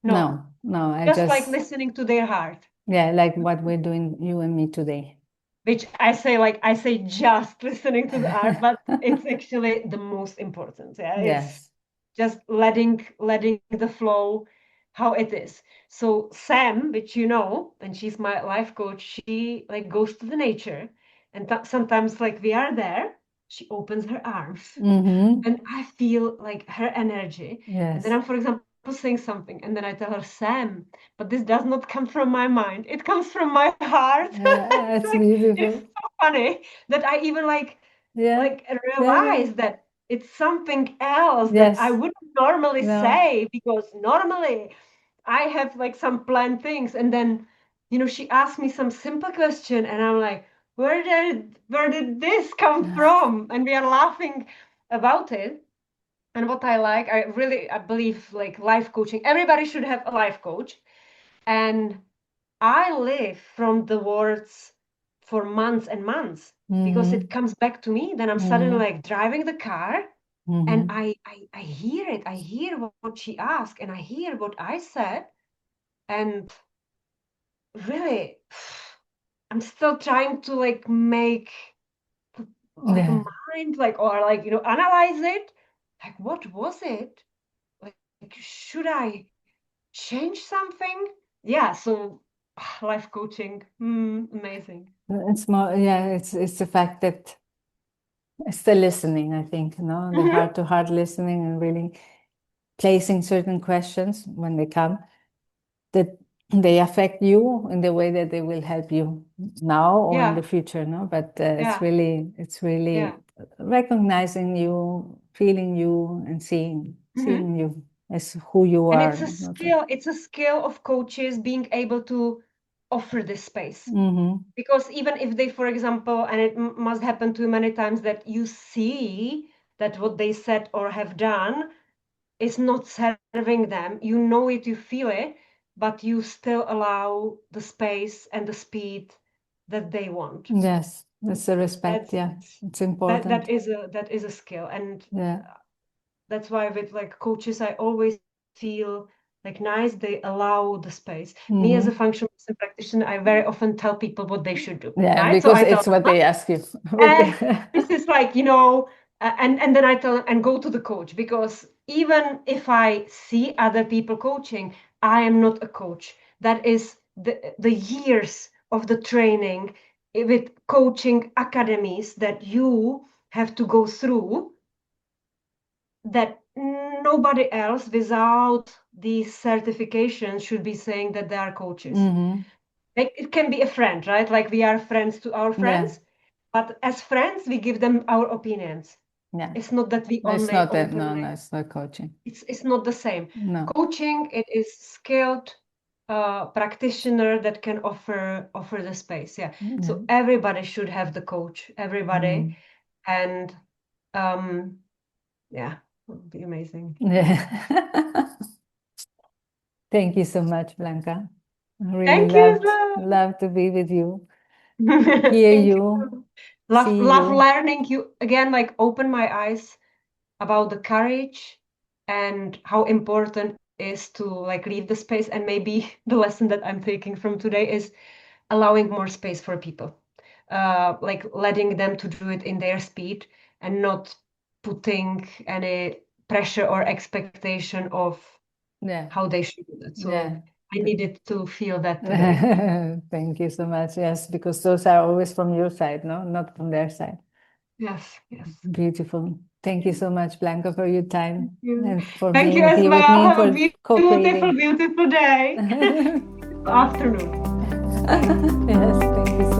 [SPEAKER 1] No,
[SPEAKER 2] No, no, I
[SPEAKER 1] just like
[SPEAKER 2] just,
[SPEAKER 1] listening to their heart.
[SPEAKER 2] yeah, like what we're doing, you and me today.
[SPEAKER 1] Which I say just listening to the art, but it's actually the most important. Yeah, it's
[SPEAKER 2] Yes.
[SPEAKER 1] just letting the flow how it is. So Sam, which and she's my life coach, she like goes to the nature, and sometimes like we are there, she opens her arms,
[SPEAKER 2] Mm-hmm.
[SPEAKER 1] and I feel like her energy. And then
[SPEAKER 2] Yes.
[SPEAKER 1] I'm, for example, saying something, and then I tell her, Sam, but this does not come from my mind. It comes from my heart. It's
[SPEAKER 2] It's
[SPEAKER 1] like it's
[SPEAKER 2] beautiful.
[SPEAKER 1] so funny that I even
[SPEAKER 2] Yeah.
[SPEAKER 1] like
[SPEAKER 2] Yeah. Yeah.
[SPEAKER 1] realize that it's something else that I
[SPEAKER 2] Yes.
[SPEAKER 1] wouldn't normally
[SPEAKER 2] No.
[SPEAKER 1] say because normally I have like some planned things, and then she asked me some simple question, and I'm like, where did this come from? And we are laughing about it. And what I like, I believe like life coaching. Everybody should have a life coach, and I live from the words for months and months because it
[SPEAKER 2] Mm-hmm.
[SPEAKER 1] comes back to me. Then I'm suddenly
[SPEAKER 2] Mm-hmm.
[SPEAKER 1] like driving the car, and
[SPEAKER 2] Mm-hmm.
[SPEAKER 1] I hear it. I hear what she asked, and I hear what I said, and really, I'm still trying to like make like
[SPEAKER 2] Yeah.
[SPEAKER 1] mind like or like analyze it. Like what was it? Like should I change something? Yeah. So life coaching, amazing.
[SPEAKER 2] It's more, yeah, it's the fact that it's the listening, I think, the
[SPEAKER 1] Hmm.
[SPEAKER 2] heart to heart listening, and really placing certain questions when they come, that they affect you in the way that they will help you now or in
[SPEAKER 1] Yeah.
[SPEAKER 2] the future, no? But
[SPEAKER 1] Yeah.
[SPEAKER 2] it's really
[SPEAKER 1] Yeah.
[SPEAKER 2] recognizing you, feeling you, and seeing
[SPEAKER 1] Mhm.
[SPEAKER 2] you as who you
[SPEAKER 1] And
[SPEAKER 2] are. Not
[SPEAKER 1] it's a skill of coaches being able to offer this space.
[SPEAKER 2] Mhm.
[SPEAKER 1] Because even if they, for example, and it must happen to you many times, that you see that what they said or have done is not serving them, you know it, you feel it, but you still allow the space and the speed that they want.
[SPEAKER 2] Yes, that's a respect.
[SPEAKER 1] That's
[SPEAKER 2] Yeah, it's
[SPEAKER 1] that
[SPEAKER 2] important.
[SPEAKER 1] that is a skill. And
[SPEAKER 2] Yeah.
[SPEAKER 1] that's why with like coaches, I always feel like nice, they allow the space. Me as a
[SPEAKER 2] Mhm.
[SPEAKER 1] functional medicine practitioner, I very often tell people what they should do,
[SPEAKER 2] Yeah,
[SPEAKER 1] right? So
[SPEAKER 2] because
[SPEAKER 1] I tell
[SPEAKER 2] it's
[SPEAKER 1] them,
[SPEAKER 2] what they ask you.
[SPEAKER 1] this is like, and then I tell them, and go to the coach, because even if I see other people coaching, I am not a coach. That is the years of the training with coaching academies that you have to go through, that nobody else without these certifications should be saying that they are coaches.
[SPEAKER 2] Mhm.
[SPEAKER 1] Like, it can be a friend, right? Like, we are friends to our
[SPEAKER 2] Yeah,
[SPEAKER 1] friends, but as friends, we give them our opinions.
[SPEAKER 2] yeah.
[SPEAKER 1] It's not that we
[SPEAKER 2] It's
[SPEAKER 1] only
[SPEAKER 2] not that. No,
[SPEAKER 1] openly,
[SPEAKER 2] no, it's not coaching.
[SPEAKER 1] it's not the same.
[SPEAKER 2] No.
[SPEAKER 1] Coaching, it is skilled practitioner that can offer the space. Yeah.
[SPEAKER 2] Yeah.
[SPEAKER 1] So everybody should have the coach, everybody.
[SPEAKER 2] Mm.
[SPEAKER 1] And um, yeah, it would be amazing.
[SPEAKER 2] Yeah. Thank you so much, Blanka. I really
[SPEAKER 1] Thank you as well.
[SPEAKER 2] love to be with you, hear
[SPEAKER 1] Thank
[SPEAKER 2] you,
[SPEAKER 1] you.
[SPEAKER 2] see
[SPEAKER 1] Love
[SPEAKER 2] you.
[SPEAKER 1] learning you again, like open my eyes about the courage and how important it is to like leave the space. And maybe the lesson that I'm taking from today is allowing more space for people. Like letting them to do it in their speed and not putting any pressure or expectation of
[SPEAKER 2] Yeah,
[SPEAKER 1] how they should do that. So
[SPEAKER 2] yeah.
[SPEAKER 1] I needed to feel that today.
[SPEAKER 2] Thank you so much. Yes, because those are always from your side, no, not from their side.
[SPEAKER 1] Yes, yes.
[SPEAKER 2] Beautiful. Thank you so much, Blanca, for your
[SPEAKER 1] Thank
[SPEAKER 2] time
[SPEAKER 1] you.
[SPEAKER 2] and for
[SPEAKER 1] Thank you
[SPEAKER 2] being
[SPEAKER 1] as
[SPEAKER 2] here with
[SPEAKER 1] well.
[SPEAKER 2] me,
[SPEAKER 1] Have a
[SPEAKER 2] for
[SPEAKER 1] beautiful,
[SPEAKER 2] co-creating.
[SPEAKER 1] beautiful day. Afternoon. Bye.
[SPEAKER 2] Yes, thank you